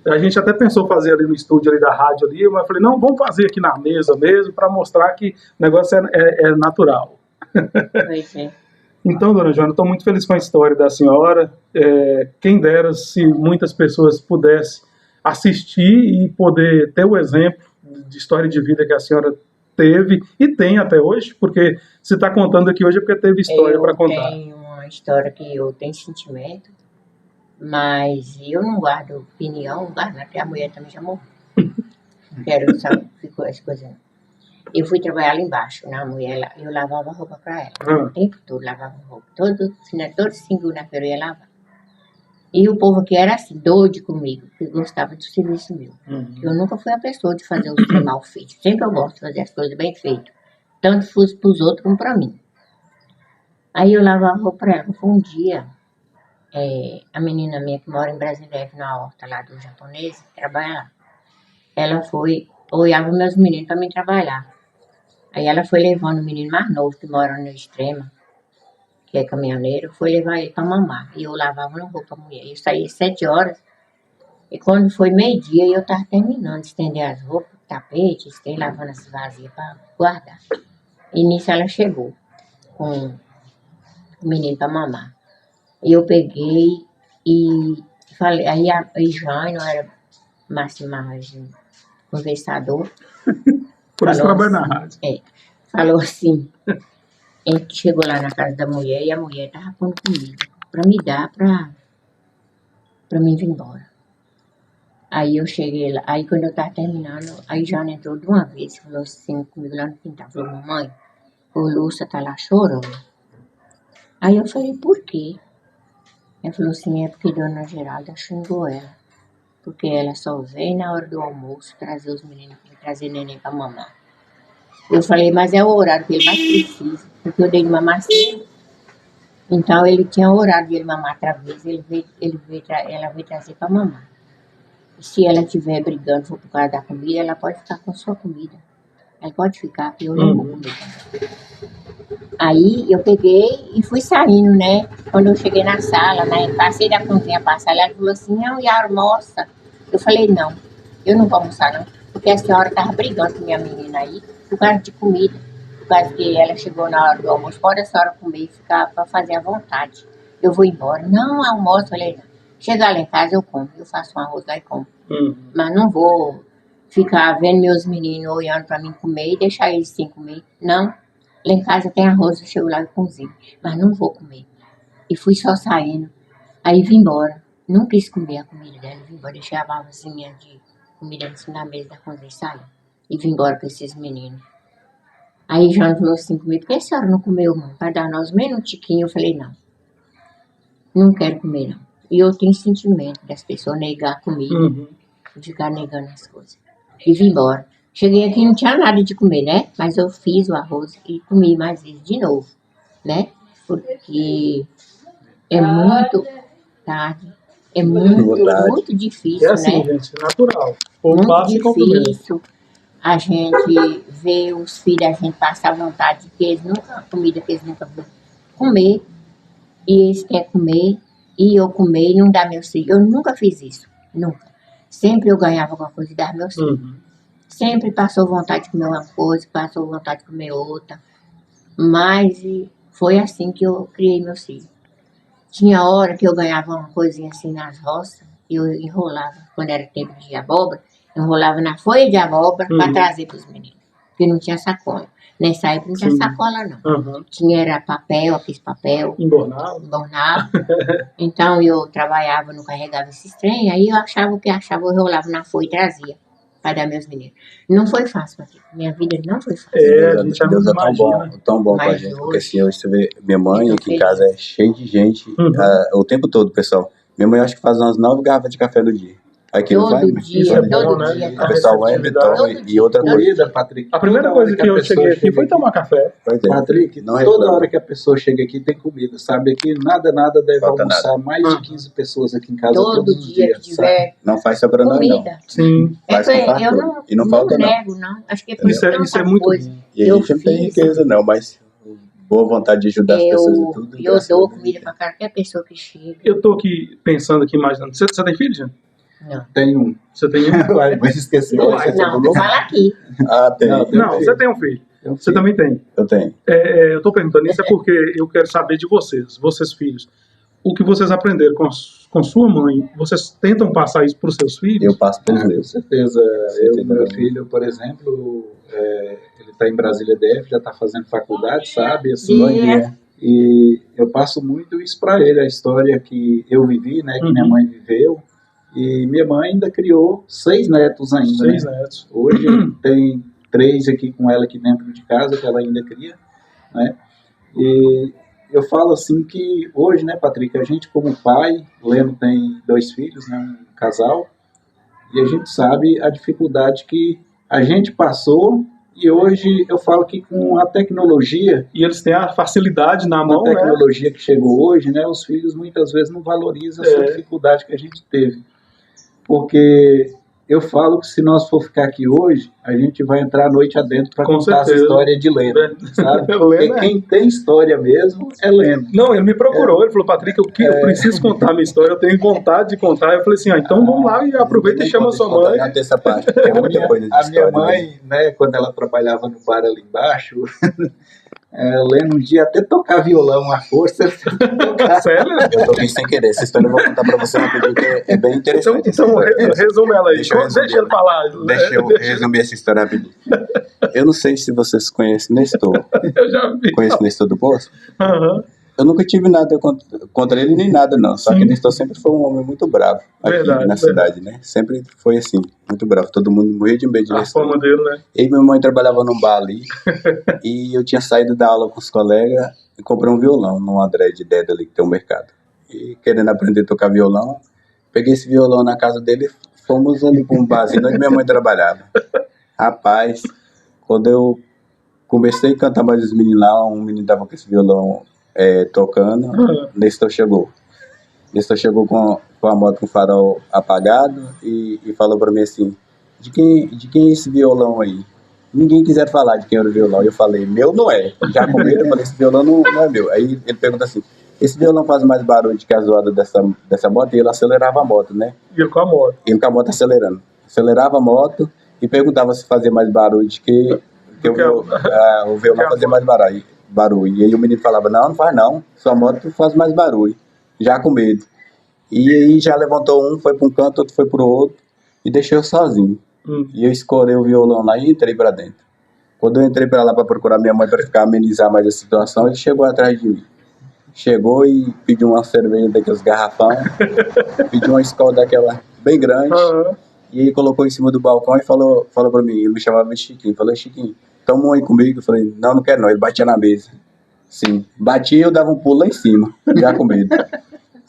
A gente até pensou fazer ali no estúdio ali da rádio ali, mas eu falei, não, vamos fazer aqui na mesa mesmo, para mostrar que o negócio é natural. Pois é. Então, Dona Joana, estou muito feliz com a história da senhora. Quem dera se muitas pessoas pudessem assistir e poder ter o exemplo de história de vida que a senhora teve e tem até hoje, porque se está contando aqui hoje é porque teve história para contar. Eu tenho uma história que eu tenho sentimento, mas eu não guardo opinião, não guardo, porque a mulher também já morreu. Quero saber, ficou as coisas. Eu fui trabalhar lá embaixo, na mulher, eu lavava roupa para ela. O tempo todo lavava roupa. Todo segunda-feira eu ia lavar. E o povo aqui era assim, doido comigo, que gostava do serviço meu. Eu nunca fui a pessoa de fazer os trem mal feitos. Sempre eu gosto de fazer as coisas bem feitas. Tanto fosse para os outros como para mim. Aí eu lavava roupa para ela. Foi um dia, a menina minha que mora em Brasília, na horta lá do japonês, trabalha lá. Ela foi, olhava meus meninos para mim trabalhar. Aí ela foi levando o menino mais novo, que mora no Extrema, que é caminhoneiro, foi levar ele para mamar. E eu lavava uma roupa pra mulher. Eu saía às 7 horas, e quando foi meio-dia, eu estava terminando de estender as roupas, tapete, lavando as vasilhas para guardar. E nisso ela chegou com o menino para mamar. E eu peguei e falei, aí a Jane, não era mais conversador. Por isso Falou trabalho na assim, rádio. falou assim, a gente chegou lá na casa da mulher e a mulher tava pondo comida pra me dar pra mim vir embora. Aí eu cheguei lá, aí quando eu tava terminando, aí Jana entrou de uma vez, falou assim comigo lá no quintal, falou, mamãe, o Lúcia tá lá chorando. Aí eu falei, por quê? Ela falou assim, é porque Dona Geralda xingou ela, porque ela só vem na hora do almoço trazer os meninos, trazer neném pra mamar. Eu falei, mas é o horário que ele mais precisa, porque eu dei de mamar cedo. Então ele tinha o horário de ele mamar outra vez, ela veio trazer pra mamar. E se ela estiver brigando por causa da comida, ela pode ficar com sua comida. Ela pode ficar, porque eu não vou comer. Aí eu peguei e fui saindo, né? Quando eu cheguei na sala, né? Passei da cozinha pra sala, ela falou assim, não, e almoça? Eu falei, não, eu não vou almoçar não, porque a senhora tava brigando com minha menina aí, por causa de comida, por causa que ela chegou na hora do almoço, pode a senhora comer e ficar para fazer à vontade. Eu vou embora. Não, almoço, falei, não. Chegar lá em casa eu como, eu faço um arroz lá e como. Mas não vou ficar vendo meus meninos olhando para mim comer e deixar eles sem comer. Não, lá em casa tem arroz, eu chego lá e cozinho, mas não vou comer. E fui só saindo, aí vim embora. Não quis comer a comida dela, vim embora, deixei a vasilha de comida em cima da mesa da cozinha e saí. E vim embora com esses meninos. Aí Jana falou assim comigo, por que a senhora não comeu, mãe? Para dar nós menos um tiquinho. Eu falei, não, não quero comer, não. E eu tenho sentimento das pessoas negar comida, ficar negando as coisas. E vim embora. Cheguei aqui e não tinha nada de comer, né? Mas eu fiz o arroz e comi mais vezes de novo, né? Porque é muito tarde, é muito difícil, É assim, né? gente, é natural. Ou Muito passa e compra mesmo. difícil a gente ver os filhos, a gente passar vontade que eles nunca, comida que eles nunca viram comer, e eles querem comer, e eu comer e não dar meus filhos. Eu nunca fiz isso, nunca. Sempre eu ganhava alguma coisa e dava meus filhos. Sempre passou vontade de comer uma coisa, passou vontade de comer outra. Mas foi assim que eu criei meus filhos. Tinha hora que eu ganhava uma coisinha assim nas roças, e eu enrolava, quando era tempo de abóbora, eu enrolava na folha de abóbora para trazer para os meninos, porque não tinha sacola. Nessa época não tinha sacola, não. Tinha era papel, aqueles papel. Embornado. Então eu trabalhava, não carregava esses trem, aí eu achava o que achava, eu enrolava na folha e trazia para dar meus meninos. Não foi fácil, Patrick. Minha vida não foi fácil. Deus é tão bom com a gente, porque assim, hoje você vê, minha mãe aqui em casa é cheia de gente, o tempo todo, pessoal. Minha mãe acho que faz umas 9 garrafas de café no dia. Aqui todo não vai, dia, todo dia. O pessoal vai, toma, e outra coisa, Patrick. A primeira coisa que eu cheguei aqui foi tomar café. Patrick, toda hora que a pessoa chega aqui tem comida, sabe? Aqui nada deve falta almoçar mais de 15 pessoas aqui em casa todo dia que tiver não faz sobrando não. Sim. Eu não, e não falta nego, não. Acho que é por isso é muito coisa. bom. E a gente não tem riqueza não, mas boa vontade de ajudar as pessoas e tudo. Eu dou comida para qualquer pessoa que chega. Eu tô aqui pensando aqui, imaginando. Você tem filho, Jean? Não. Tem um. Você tem um? Mas esqueci. Não, fala aqui. Tem. Não, você tem um filho. Você também tem. Eu tenho. Eu tô perguntando isso porque eu quero saber de vocês filhos. O que vocês aprenderam com sua mãe, vocês tentam passar isso para os seus filhos? Eu passo para os meus. Com certeza. Meu filho, por exemplo, ele está em Brasília DF, já está fazendo faculdade, sabe? Assim, e eu passo muito isso para ele, a história que eu vivi, né, que minha mãe viveu. E minha mãe ainda criou 6 netos ainda. 6 netos. Hoje tem 3 aqui com ela aqui dentro de casa, que ela ainda cria, né? E eu falo assim que hoje, né, Patrick, a gente como pai, o Leno tem 2 filhos, né, um casal, e a gente sabe a dificuldade que a gente passou, e hoje eu falo que com a tecnologia... E eles têm a facilidade na mão, a tecnologia que chegou hoje, né, os filhos muitas vezes não valorizam essa dificuldade que a gente teve. Porque eu falo que se nós for ficar aqui hoje, a gente vai entrar a noite adentro para contar essa história de Leno, sabe? Porque quem tem história mesmo é Leno. Não, ele me procurou, ele falou, Patrick, eu preciso contar a minha história, eu tenho vontade de contar. Eu falei assim, então vamos lá e aproveita e chama a sua mãe. Essa parte, é muita coisa de a história, minha mãe, né, quando ela trabalhava no bar ali embaixo... Leno um dia até tocar violão à força. Sério? Eu toquei sem querer. Essa história eu vou contar pra você rapidinho, que é bem interessante. Então resume ela aí. Deixa ele falar. Deixa eu resumir essa história rapidinho. Eu não sei se vocês conhecem Nestor. Eu já vi. Conhece Nestor do Poço? Aham. Eu nunca tive nada contra ele, nem nada não. Só que Nestor sempre foi um homem muito bravo aqui na cidade, né? Sempre foi assim, muito bravo. Todo mundo morria de medo de Nestor. A fama dele, né? E minha mãe trabalhava num bar ali. E eu tinha saído da aula com os colegas e comprei um violão num André de Deda ali que tem um mercado. E querendo aprender a tocar violão, peguei esse violão na casa dele e fomos ali para um barzinho onde minha mãe trabalhava. Rapaz, quando eu comecei a cantar mais os meninos lá, um menino tava com esse violão tocando, Nestor chegou. Nestor chegou com a moto com o farol apagado e falou para mim assim, de quem é esse violão aí? Ninguém quiser falar de quem era o violão. Eu falei, meu não é. Já com medo, eu falei, esse violão não é meu. Aí ele pergunta assim, esse violão faz mais barulho que a zoada dessa moto? E ele acelerava a moto, né? Ele com a moto. Ele com a moto acelerando. Acelerava a moto e perguntava se fazia mais barulho que o violão fazia mais barulho. E aí o menino falava, não faz não, sua moto faz mais barulho, já com medo. E aí já levantou um, foi para um canto, outro foi para o outro, e deixou eu sozinho. E eu escorei o violão lá e entrei para dentro. Quando eu entrei para lá para procurar minha mãe para amenizar mais a situação, ele chegou atrás de mim. Chegou e pediu uma cerveja daqueles garrafão, pediu uma escola daquela bem grande, e aí colocou em cima do balcão e falou para mim, ele me chamava de Chiquinho, falou, Chiquinho, toma um aí comigo. Eu falei, não quero não. Ele batia na mesa. Sim, batia e eu dava um pulo lá em cima, já com medo.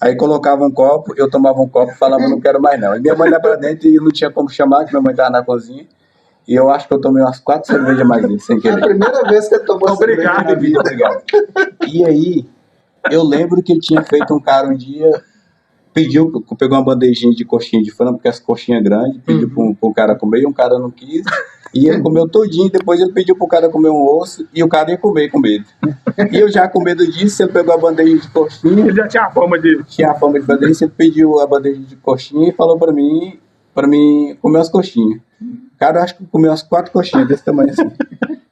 Aí colocava um copo, eu tomava um copo e falava, não quero mais não. E minha mãe lá pra dentro e não tinha como chamar, que minha mãe tava na cozinha. E eu acho que eu tomei umas 4 cervejas mais dele, sem querer. É a primeira vez que eu tomou cerveja na vida. Obrigado. E aí, eu lembro que ele tinha feito um cara um dia, pegou uma bandejinha de coxinha de frango, porque as coxinhas grandes, pediu pro cara comer e um cara não quis. E ele comeu todinho, depois ele pediu pro cara comer um osso e o cara ia comer com medo. E eu já com medo disso, ele pegou a bandeja de coxinha. Ele já tinha a fama de... Tinha a fama de bandeja, ele pediu a bandeja de coxinha e falou pra mim comer as coxinhas. Cara, eu acho que eu comi umas 4 coxinhas desse tamanho assim.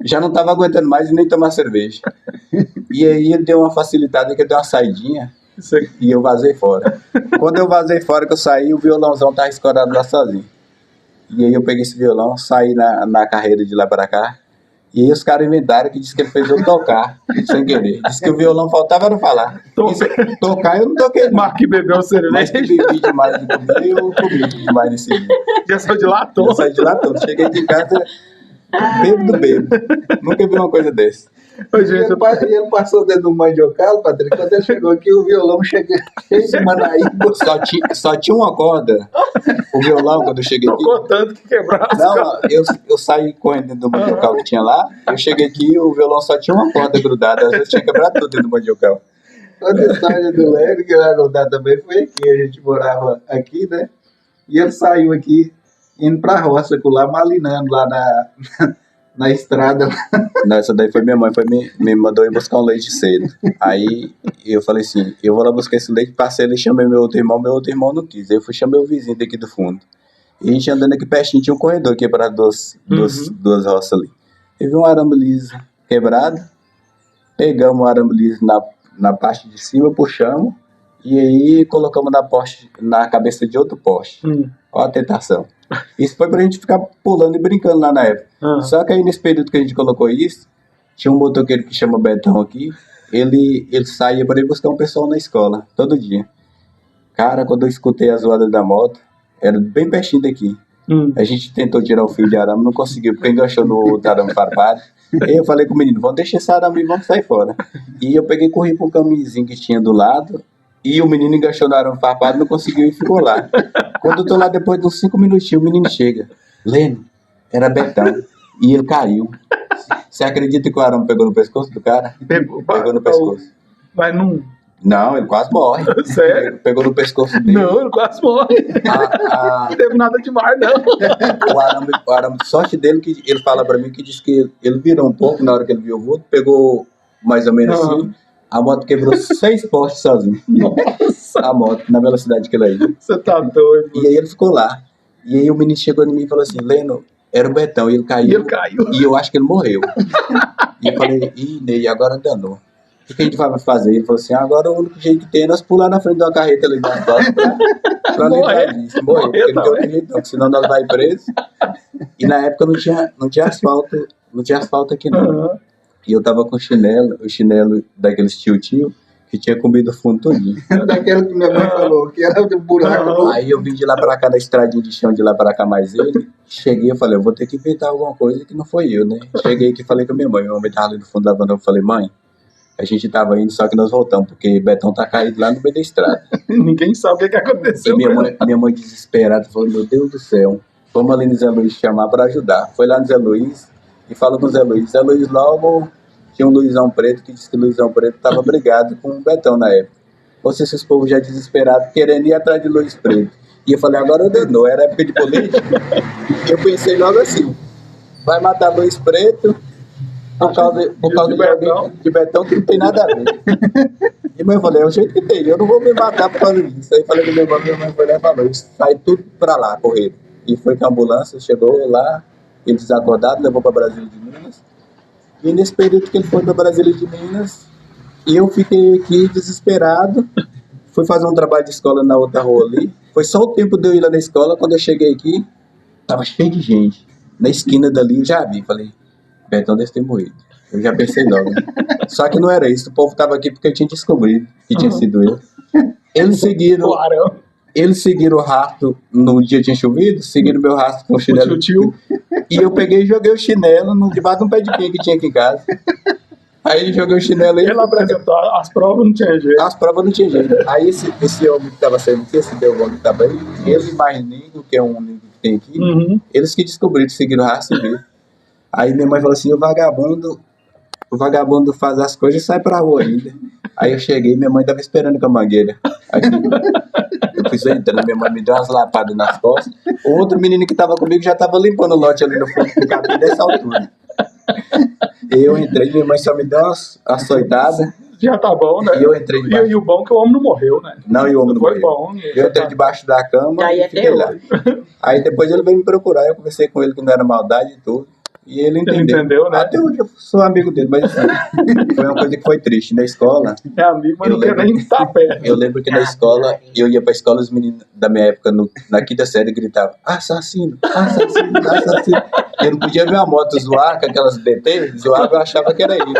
Já não tava aguentando mais e nem tomar cerveja. E aí ele deu uma facilitada que eu dei uma saidinha Isso aqui. e eu vazei fora. Quando eu vazei fora, que eu saí, o violãozão tava escorado lá sozinho. E aí eu peguei esse violão, saí na carreira de lá para cá. E aí os caras inventaram que disse que ele fez eu tocar, sem querer. Disse que o violão faltava era falar. Tocar eu não toquei, não. Marco que bebeu o Mas cerveja. que bebi demais de comer, eu comi demais nesse dia. Já saiu de lá todo. Eu saí de lá todo. Cheguei de casa, bêbado. Nunca vi uma coisa dessa. Ô, E gente, ele passou dentro do mandiocal, Patrick, quando ele chegou aqui, o violão chegou cheio de manaíba. Só tinha uma corda. O violão, quando eu cheguei aqui. tocou tanto que quebrou as Não, cordas. eu saí correndo dentro do mandiocal que tinha lá. Eu cheguei aqui e o violão só tinha uma corda grudada. Às vezes tinha quebrado tudo dentro do mandiocal. Outra história do Lélio, que eu ia contar também, foi aqui. A gente morava aqui, né? E ele saiu aqui, indo pra roça, com lá, malinando lá na estrada. Não, essa daí foi minha mãe, me mandou ir buscar um leite cedo. Aí eu falei assim, eu vou lá buscar esse leite, passei ali, chamei meu outro irmão não quis. Aí eu fui chamei o vizinho daqui do fundo. E a gente andando aqui pertinho, tinha um corredor quebrado, duas roças ali. Eu vi um arame liso quebrado, pegamos o arame liso na parte de cima, puxamos, e aí colocamos na cabeça de outro poste. Olha a tentação. Isso foi pra gente ficar pulando e brincando lá na época. Só que aí nesse período que a gente colocou isso, tinha um motoqueiro que chama Betão aqui, ele saía para ir buscar um pessoal na escola, todo dia. Cara, quando eu escutei a zoada da moto, era bem pertinho daqui. A gente tentou tirar o fio de arame, não conseguiu, porque enganchou no arame farpado. Aí eu falei com o menino, vamos deixar esse arame e vamos sair fora. E eu peguei e corri para um caminhozinho que tinha do lado, e o menino enganchou no arame farpado, não conseguiu e ficou lá. Quando eu tô lá, depois de uns 5 minutinhos, o menino chega. Leno, era Betão. E ele caiu. Você acredita que o arame pegou no pescoço do cara? Pegou no pescoço. Mas não. Não, ele quase morre. Sério? Pegou no pescoço dele. Não, ele quase morre. Não teve nada demais, não. O arame, sorte dele, que ele fala pra mim que diz que ele virou um pouco na hora que ele viu o vulto, pegou mais ou menos assim. A moto quebrou 6 postes sozinho. Nossa. A moto, na velocidade que ela ia. Você tá doido. E aí ele ficou lá. E aí o menino chegou em mim e falou assim, Leno, era o Betão, e ele caiu. E ele caiu. E eu acho que ele morreu. E eu falei, ih, Ney, agora danou. O que a gente vai fazer? Ele falou assim, agora o único jeito que tem é nós pular na frente de uma carreta ali na pra lembrar disso. Morrer, porque não tem outro jeito não, senão nós vai preso. E na época não tinha asfalto aqui não. E eu tava com o chinelo daqueles tio, que tinha comido o fundo todinho. Daquela que minha mãe falou, que era um buraco. Aí eu vim de lá pra cá, da estradinha de chão, de lá pra cá mais ele. Cheguei, eu falei, eu vou ter que inventar alguma coisa que não foi eu, né? Cheguei aqui e falei com a minha mãe tava ali no fundo lavando, eu falei, mãe, a gente tava indo, só que nós voltamos, porque Betão tá caído lá no meio da estrada. Ninguém sabe o que aconteceu. E minha mãe desesperada falou, meu Deus do céu, vamos ali no Zé Luiz chamar pra ajudar. Foi lá no Zé Luiz e falou com o Zé Luiz. Zé Luiz logo tinha um Luizão Preto, que disse que o Luizão Preto tava brigado com o Betão na época. Ou seja, esses povos já desesperados, querendo ir atrás de Luiz Preto. E eu falei, agora eu danou, era época de política. Eu pensei logo assim, vai matar Luiz Preto por causa de Betão que não tem nada a ver. E mãe, eu falei, é o jeito que tem, eu não vou me matar por causa disso. Aí falei com minha mãe foi lá e falou, sai tudo pra lá, correndo. E foi com a ambulância, chegou lá, ele desacordado, levou pra Brasília de Minas. E nesse período que ele foi pra Brasília de Minas, eu fiquei aqui desesperado, fui fazer um trabalho de escola na outra rua ali. Foi só o tempo de eu ir lá na escola, quando eu cheguei aqui, tava cheio de gente. Na esquina dali eu já vi, falei, Betão deve ter morrido. Eu já pensei logo. Né? Só que não era isso, o povo tava aqui porque eu tinha descobrido que tinha sido ele. Eles seguiram o rastro no dia que tinha chovido, seguiram meu rastro com o chinelo. E eu peguei e joguei o chinelo debaixo de um pé de pinha que tinha aqui em casa. Aí joguei o chinelo e ele apresentou as provas, não tinha jeito. As provas não tinha jeito. Aí esse homem que estava saindo aqui, esse Delvão que estava aí, ele mais Nigo, que é um Nigo que tem aqui, eles que descobriram, seguiram o rastro e viram. Aí minha mãe falou assim, o vagabundo faz as coisas e sai pra rua ainda. Aí eu cheguei, minha mãe tava esperando com a mangueira. Aí eu fui entrando, minha mãe me deu umas lapadas nas costas. O outro menino que tava comigo já tava limpando o lote ali no fundo do capim dessa altura. Eu entrei, minha mãe só me deu umas açoitadas. Já tá bom, né? E eu entrei debaixo. E o bom é que o homem não morreu, né? Não, e o homem não foi morreu. Bom, eu entrei debaixo da cama Daí e fiquei lá. Aí depois ele veio me procurar, eu conversei com ele que não era maldade e tudo. E ele Ele entendeu, né? Até hoje eu sou amigo dele, mas assim, foi uma coisa que foi triste. Na escola, É amigo, mas não quer nem estar perto. eu lembro que na escola, eu ia pra escola, os meninos da minha época, na quinta série, gritavam: assassino, assassino, assassino. Eu não podia ver uma moto zoar com aquelas DT, zoava, eu achava que era ele.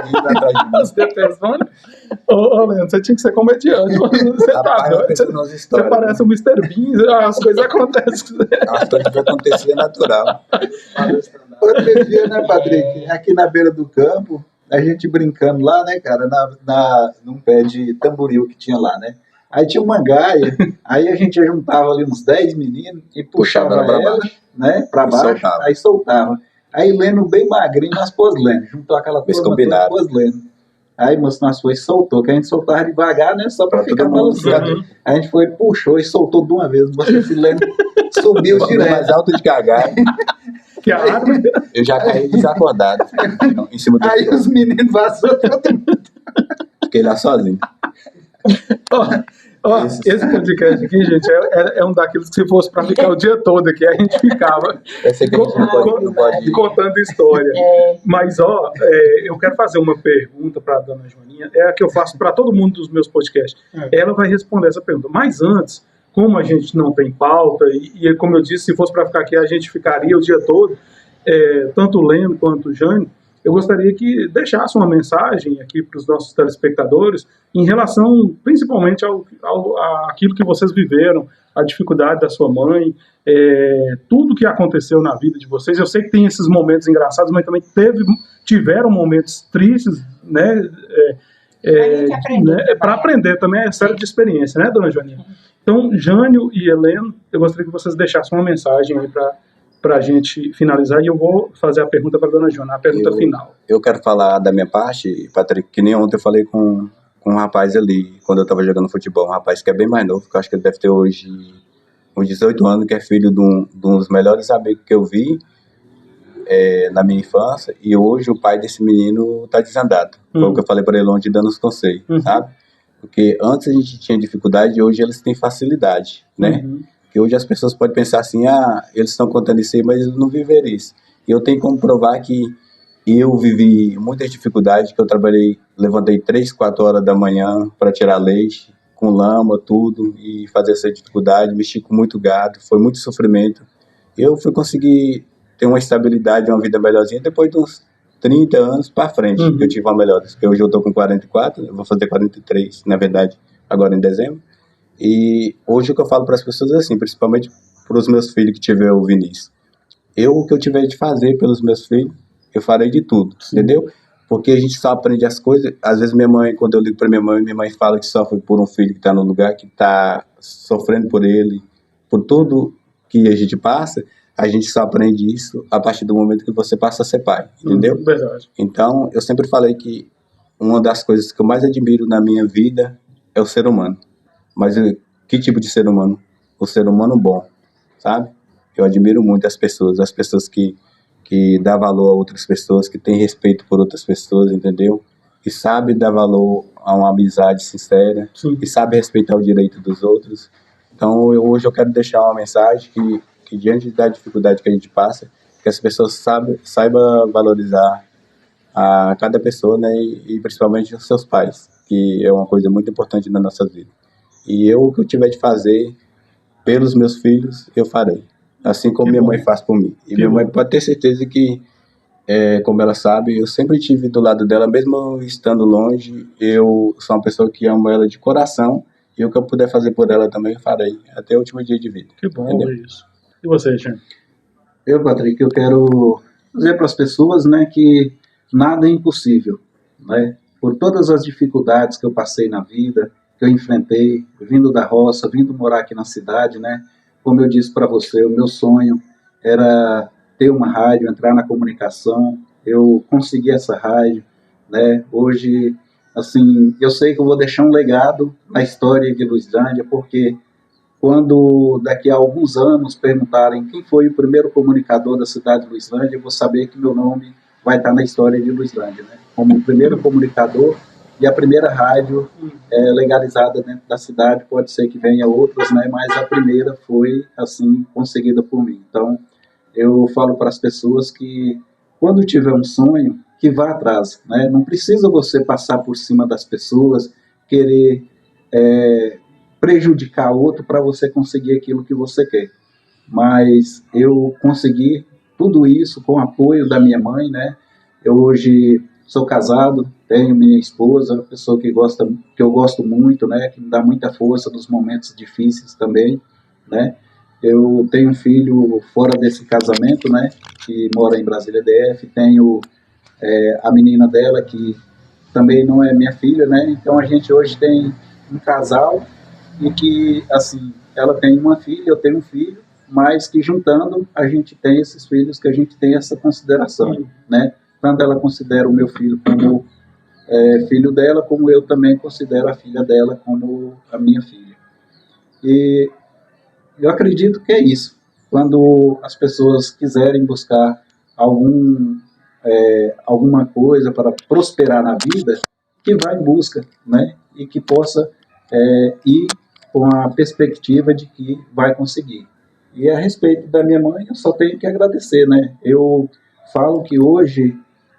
As detenções. Ô, Leandro, você tinha que ser comediante. Você tá Rapaz, eu doido. penso nas Você histórias. parece o Mr. Bean, as coisas acontecem. As coisas que aconteciam natural. Outro dia, né, Patrick? Aqui na beira do campo, a gente brincando lá, né, cara, num pé de tamboril que tinha lá, né? Aí tinha uma gaia, aí a gente juntava ali uns 10 meninos e puxava Puxava ela pra ela, baixo. né, pra E baixo, soltava. aí soltava. Aí Leno bem magrinho, nós pôs Leno, juntou aquela Eles turma combinaram. toda, pôs Leno. Aí, moço, nós foi e soltou, que a gente soltava devagar, né, só pra Pra ficar todo mundo, balançando. né? A gente foi, puxou e soltou de uma vez, moço, esse Leno subiu Mais direto. alto de cagar, Que a árvore. eu já caí desacordado em cima do Aí os meninos vazou todo mundo. Fiquei lá sozinho. Ó, esse podcast aqui, gente, é um daqueles que se fosse pra ficar o dia todo aqui, a gente ficava Eu sei que a gente não pode contando história. Mas, eu quero fazer uma pergunta para a dona Joaninha, é a que eu faço para todo mundo dos meus podcasts. Ela vai responder essa pergunta. Mas antes, como a gente não tem pauta, e como eu disse, se fosse para ficar aqui, a gente ficaria o dia todo, tanto o Leno quanto o Jânio, eu gostaria que deixasse uma mensagem aqui para os nossos telespectadores em relação, principalmente, àquilo que vocês viveram, a dificuldade da sua mãe, tudo que aconteceu na vida de vocês. Eu sei que tem esses momentos engraçados, mas também tiveram momentos tristes, né? Para aprender também é série de experiência, né, dona Joaninha? Então, Jânio e Heleno, eu gostaria que vocês deixassem uma mensagem aí para a gente finalizar, e eu vou fazer a pergunta para a dona Joana, a pergunta final. Eu quero falar da minha parte, Patrick, que nem ontem eu falei com um rapaz ali, quando eu estava jogando futebol, um rapaz que é bem mais novo, que eu acho que ele deve ter hoje uns 18 anos, que é filho de um dos melhores amigos que eu vi na minha infância, e hoje o pai desse menino está desandado. Foi o que eu falei para ele ontem, dando os conselhos, sabe? Porque antes a gente tinha dificuldade e hoje eles têm facilidade, né? Que hoje as pessoas podem pensar assim, eles estão contando isso aí, mas eles não viveram isso. E eu tenho como provar que eu vivi muitas dificuldades, que eu trabalhei, levantei 3, 4 horas da manhã para tirar leite, com lama, tudo, e fazer essa dificuldade, mexi com muito gado, foi muito sofrimento. Eu fui conseguir ter uma estabilidade, uma vida melhorzinha, depois de uns 30 anos para frente, que eu tive uma melhora. Porque hoje eu estou com 44, eu vou fazer 43, na verdade, agora em dezembro. E hoje o que eu falo para as pessoas é assim, principalmente para os meus filhos que tiver ouvindo isso. O que eu tiver de fazer pelos meus filhos, eu farei de tudo, entendeu? Porque a gente só aprende as coisas. Às vezes minha mãe, quando eu ligo para minha mãe fala que sofre por um filho que está no lugar, que está sofrendo por ele, por tudo que a gente passa. A gente só aprende isso a partir do momento que você passa a ser pai, entendeu? Verdade. Então, eu sempre falei que uma das coisas que eu mais admiro na minha vida é o ser humano. Mas que tipo de ser humano? O ser humano bom, sabe? Eu admiro muito as pessoas que dão valor a outras pessoas, que têm respeito por outras pessoas, entendeu? E sabe dar valor a uma amizade sincera, e sabe respeitar o direito dos outros. Então, hoje eu quero deixar uma mensagem que diante da dificuldade que a gente passa, que as pessoas saibam valorizar a cada pessoa, né? E principalmente os seus pais, que é uma coisa muito importante na nossa vida. E o que eu tiver de fazer pelos meus filhos, eu farei. Assim como minha mãe faz por mim. E minha mãe pode ter certeza que, como ela sabe, eu sempre estive do lado dela, mesmo estando longe, eu sou uma pessoa que amo ela de coração, e o que eu puder fazer por ela também, eu farei, até o último dia de vida. Que bom, isso. E você, Jean? Patrick, eu quero dizer para as pessoas, né, que nada é impossível, né? Por todas as dificuldades que eu passei na vida, que eu enfrentei, vindo da roça, vindo morar aqui na cidade, né? Como eu disse para você, o meu sonho era ter uma rádio, entrar na comunicação. Eu consegui essa rádio, né? Hoje, assim, eu sei que eu vou deixar um legado na história de Luislândia, porque quando daqui a alguns anos perguntarem quem foi o primeiro comunicador da cidade de Luislândia, eu vou saber que meu nome vai estar na história de Luislândia, né? Como o primeiro comunicador e a primeira rádio legalizada dentro da cidade. Pode ser que venha outras, né? Mas a primeira foi, assim, conseguida por mim. Então, eu falo para as pessoas que quando tiver um sonho, que vá atrás, né? Não precisa você passar por cima das pessoas, querer prejudicar outro para você conseguir aquilo que você quer. Mas eu consegui tudo isso com o apoio da minha mãe, né? Eu hoje sou casado, tenho minha esposa, uma pessoa que eu gosto muito, né? Que me dá muita força nos momentos difíceis também, né? Eu tenho um filho fora desse casamento, né? Que mora em Brasília DF. Tenho a menina dela que também não é minha filha, né? Então a gente hoje tem um casal e que, assim, ela tem uma filha, eu tenho um filho, mas que juntando a gente tem esses filhos, que a gente tem essa consideração, né? Tanto ela considera o meu filho como filho dela, como eu também considero a filha dela como a minha filha. E eu acredito que é isso. Quando as pessoas quiserem buscar alguma coisa para prosperar na vida, que vá em busca, né? E que possa ir com a perspectiva de que vai conseguir. E a respeito da minha mãe, eu só tenho que agradecer, né? Eu falo que hoje,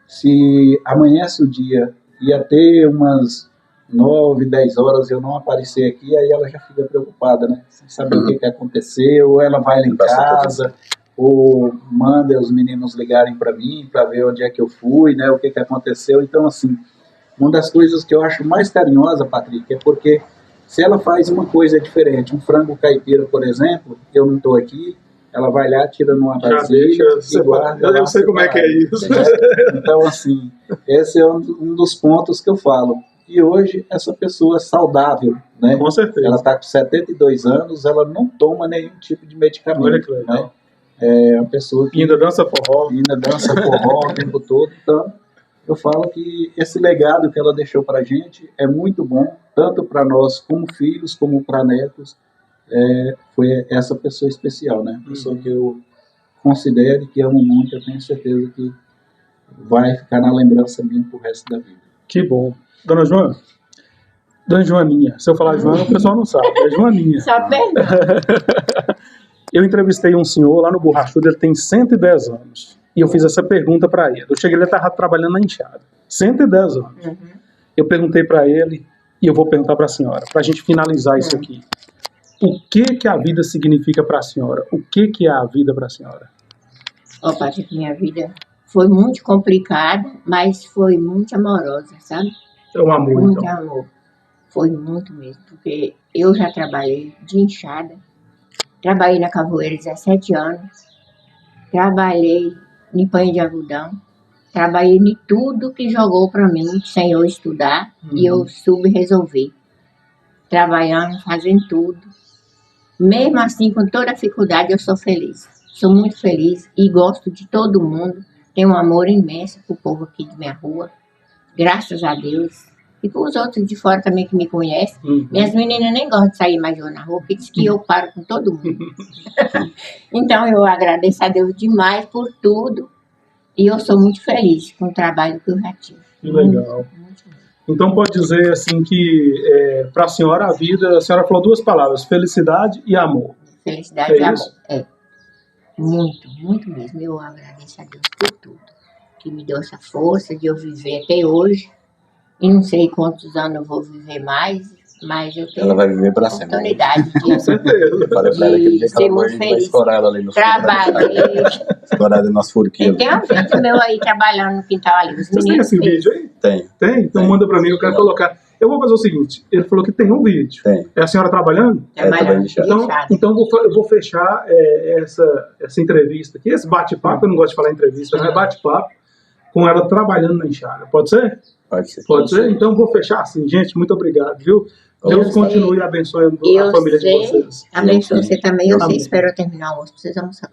se amanhece o dia e até umas 9, 10 horas eu não aparecer aqui, aí ela já fica preocupada, né? Sem saber o que aconteceu, ou ela vai lá em casa, ou manda os meninos ligarem para mim, para ver onde é que eu fui, né? O que aconteceu. Então, assim, uma das coisas que eu acho mais carinhosa, Patrick, é porque se ela faz uma coisa diferente, um frango caipira, por exemplo, eu não estou aqui, ela vai lá, tira numa vasilha e guarda. Eu sei como é que é isso. Então, assim, esse é um dos pontos que eu falo. E hoje, essa pessoa é saudável, né? Com certeza. Ela está com 72 anos, ela não toma nenhum tipo de medicamento. Olha que legal. Né? É uma pessoa que ainda dança forró. Ainda dança forró o tempo todo. Então, eu falo que esse legado que ela deixou para a gente é muito bom, tanto para nós como filhos, como para netos. Foi essa pessoa especial, né? Pessoa que eu considero e que amo muito, eu tenho certeza que vai ficar na lembrança minha pro resto da vida. Que bom. Dona Joana? Dona Joaninha. Se eu falar Joana, o pessoal não sabe. É Joaninha. Só perdão. Eu entrevistei um senhor lá no Borrachudo, ele tem 110 anos. E eu fiz essa pergunta para ele. Eu cheguei, ele estava trabalhando na enxada. 110 anos. Uhum. Eu perguntei para ele, e eu vou perguntar para a senhora, para a gente finalizar isso aqui. O que a vida significa para a senhora? O que é a vida para a senhora? Ó, Patrick, minha vida foi muito complicada, mas foi muito amorosa, sabe? É um amor, Muito então. amor. Foi muito mesmo, porque eu já trabalhei de enxada, trabalhei na Cavoeira 17 anos, trabalhei em panha de algodão, trabalhei em tudo que jogou para mim, sem eu estudar, e eu soube resolver. Trabalhando, fazendo tudo. Mesmo assim, com toda a dificuldade, eu sou feliz. Sou muito feliz e gosto de todo mundo. Tenho um amor imenso pro povo aqui de minha rua. Graças a Deus. E para os outros de fora também que me conhecem. Minhas meninas nem gostam de sair mais eu na rua, porque diz que eu paro com todo mundo. Então eu agradeço a Deus demais por tudo. E eu sou muito feliz com o trabalho que eu já tive. Que legal. Então pode dizer assim que para a senhora a vida, a senhora falou duas palavras, felicidade e amor. Felicidade e amor. Isso? Muito, muito mesmo. Eu agradeço a Deus por tudo. Que me deu essa força de eu viver até hoje. E não sei quantos anos eu vou viver mais, mas eu tenho Ela vai viver para sempre. oportunidade Com certeza. Eu falei pra ela aquele dia que ser ela muito vai feliz. escorar ela ali no Trabalhei. Escorar do nosso furquinho. Tem um vídeo meu aí trabalhando no quintal ali. Os Vocês têm meninos esse fez. vídeo aí? Tem. Tem? Então Tem. manda para mim, eu quero colocar. Eu vou fazer o seguinte, ele falou que tem um vídeo. Tem. É a senhora trabalhando? Trabalhando de Então, enxada. então eu vou fechar essa entrevista aqui, esse bate-papo, eu não gosto de falar entrevista, não é bate-papo, com ela trabalhando na enxada. Pode ser? Pode ser. Pode ser? Então eu vou fechar assim. Gente, muito obrigado, viu? Deus continue abençoando a família de vocês. Abençoe você também. Eu Amém. espero eu terminar o almoço pra vocês almoçar.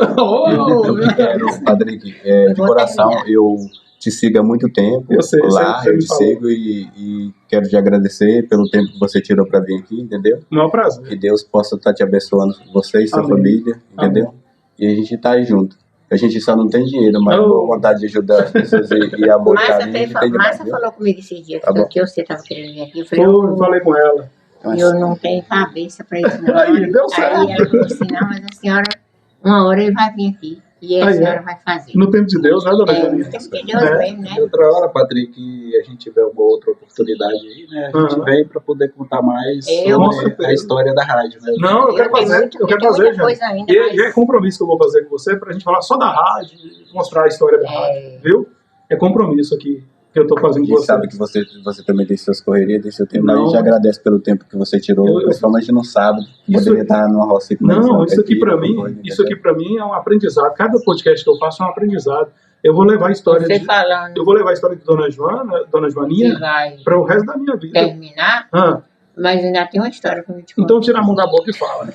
Patrick, Eu de vou coração, terminar. eu te sigo há muito tempo Eu sei, lá, você eu me te falou. sigo e quero te agradecer pelo tempo que você tirou para vir aqui, entendeu? Não é um prazer. Que Deus possa estar te abençoando, você e sua Amém. família, entendeu? E a gente tá aí junto. A gente só não tem dinheiro, mas Oh. boa vontade de ajudar as pessoas e amor e carinho, a gente tem demais, Márcia viu? falou comigo esses dias Tá bom. que você estava querendo vir aqui. Eu falei, Eu falei com ela. eu não tenho cabeça para isso. Não. Aí, deu certo. Aí ela falou assim: não, mas a senhora, uma hora ele vai vir aqui. E a senhora vai fazer. No tempo de Deus, né, dona Joaninha? No tempo de Deus mesmo, né? E outra hora, Patrick, que a gente tiver uma outra oportunidade aí, né? A gente vem para poder contar mais sobre a história da rádio, né? Não, eu quero fazer, gente. E é compromisso que eu vou fazer com você pra gente falar só da rádio, mostrar a história da rádio, viu? É compromisso aqui que eu tô fazendo com você. Sabe que você também tem suas correrias, tem seu tempo, mas a gente agradece pelo tempo que você tirou, principalmente no sábado. Poderia estar numa roça. Não, isso aqui pra mim é um aprendizado. Cada podcast que eu faço é um aprendizado. Eu vou levar a história eu vou levar a história de Dona Joaninha para o resto da minha vida. Terminar? Mas ainda tem uma história pra me te contar. Então tira a mão da boca e fala.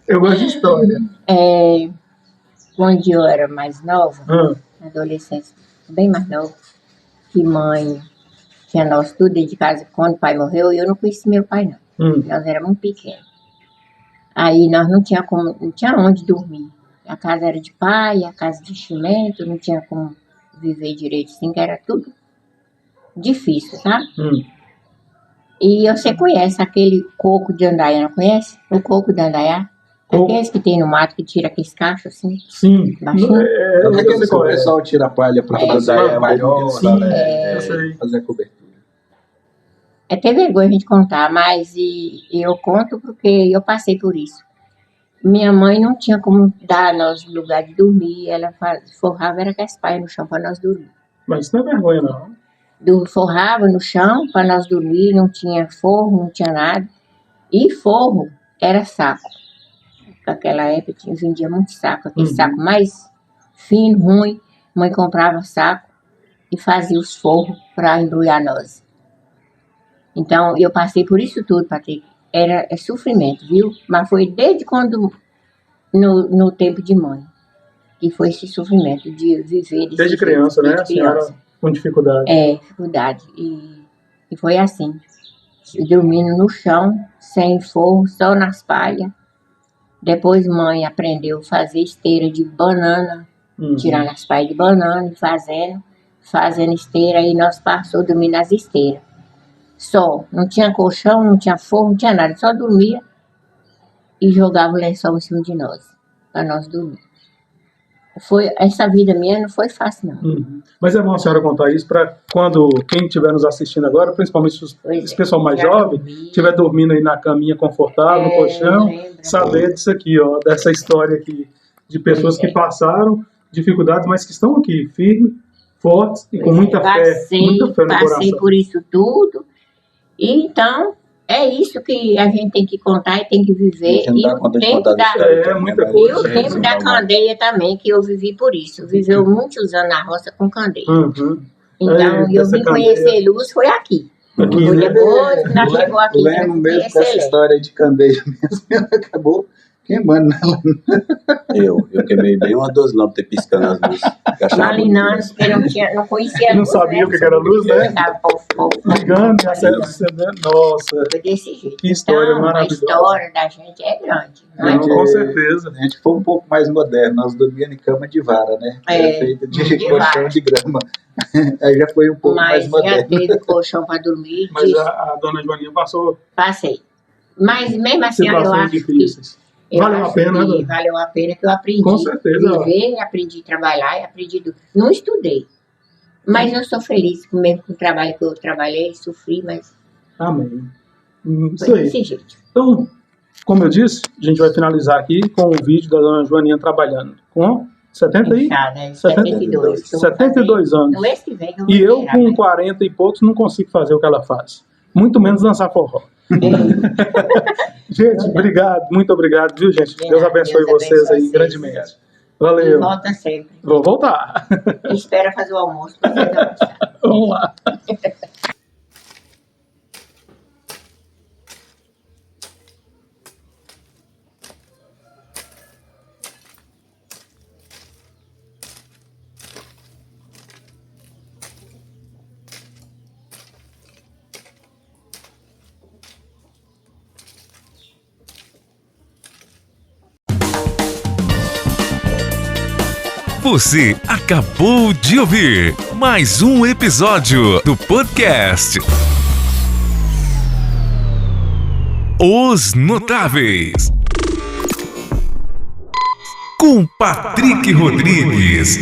Eu gosto de história. Quando eu era mais nova, na adolescência, bem mais nova, que mãe tinha nós tudo dentro de casa. Quando o pai morreu, eu não conheci meu pai, não. Nós éramos muito pequenos. Aí nós não tinha onde dormir. A casa era de palha, a casa de cimento, não tinha como viver direito assim, que era tudo difícil, sabe? E você conhece aquele coco de andaiá, não conhece? O coco de andaiá? Aqueles que tem no mato, que tira aqueles cachos assim? Sim. Aqueles que o pessoal tira a palha para fazer maior, fazer a cobertura. É até vergonha a gente contar, mas eu conto porque eu passei por isso. Minha mãe não tinha como dar nós lugar de dormir, ela forrava era com as palhas no chão para nós dormir. Mas isso não é vergonha, não. Forrava no chão para nós dormir, não tinha forro, não tinha nada. E forro era saco. Naquela época vendia muito saco, aquele saco mais fino, ruim. Mãe comprava saco e fazia os forros para embrulhar nós. Então, eu passei por isso tudo, Patrick. É sofrimento, viu? Mas foi desde quando, no tempo de mãe, que foi esse sofrimento de viver. Desde criança, né? A senhora com dificuldade. Dificuldade. E foi assim, dormindo no chão, sem forro, só nas palhas. Depois mãe aprendeu a fazer esteira de banana, tirando as palhas de banana e fazendo esteira. Aí nós passamos a dormir nas esteiras. Só, não tinha colchão, não tinha forro, não tinha nada. Só dormia e jogava o lençol em cima de nós, para nós dormir. Essa vida minha não foi fácil, não. Mas é bom a senhora contar isso para quando quem estiver nos assistindo agora, principalmente esse pessoal mais jovem, estiver dormindo aí na caminha confortável, no colchão, saber disso aqui, ó, dessa história aqui, de pessoas que passaram dificuldades, mas que estão aqui, firmes, fortes e com muita fé no coração. Passei por isso tudo, e então é isso que a gente tem que contar e tem que viver. E o tempo da candeia também, que eu vivi por isso. Viveu muitos anos na roça com candeia. Então, eu vim conhecer luz, foi aqui. Depois que nós chegou aqui. Eu lembro mesmo dessa história de candeia mesmo, acabou queimando na lâmpada. Eu queimei bem uma das lâmpadas piscando as luzes. Malinando, porque não conhecia a luz. Não sabia o que era luz, né? Ligando, nossa. Foi desse jeito. Que história maravilhosa. A história da gente é grande. Não, com certeza. A gente foi um pouco mais moderno. Nós dormíamos em cama de vara, né? Era feita de colchão de grama. Aí já foi um pouco mais moderno. Mas já teve colchão para dormir. Mas a dona Joaninha passou. Passei. Mas mesmo assim, eu acho difíceis. Valeu a pena, né? Valeu a pena que eu aprendi. Com certeza. Viver, aprendi a trabalhar, aprendi. Não estudei. Mas eu sou feliz mesmo com o trabalho que eu trabalhei, sofri, mas. Amém. Isso foi aí. desse jeito. Então, como eu disse, a gente vai finalizar aqui com o vídeo da dona Joaninha trabalhando com 72 anos. No mês que vem E eu com 40 e poucos não consigo fazer o que ela faz. Muito menos dançar forró. Gente, obrigado, muito obrigado, viu, gente? Deus abençoe vocês aí grandemente. Valeu. Volta sempre. Vou voltar. Espera fazer o almoço. Vamos lá. Você acabou de ouvir mais um episódio do podcast Os Notáveis. com Patrick Rodrigues.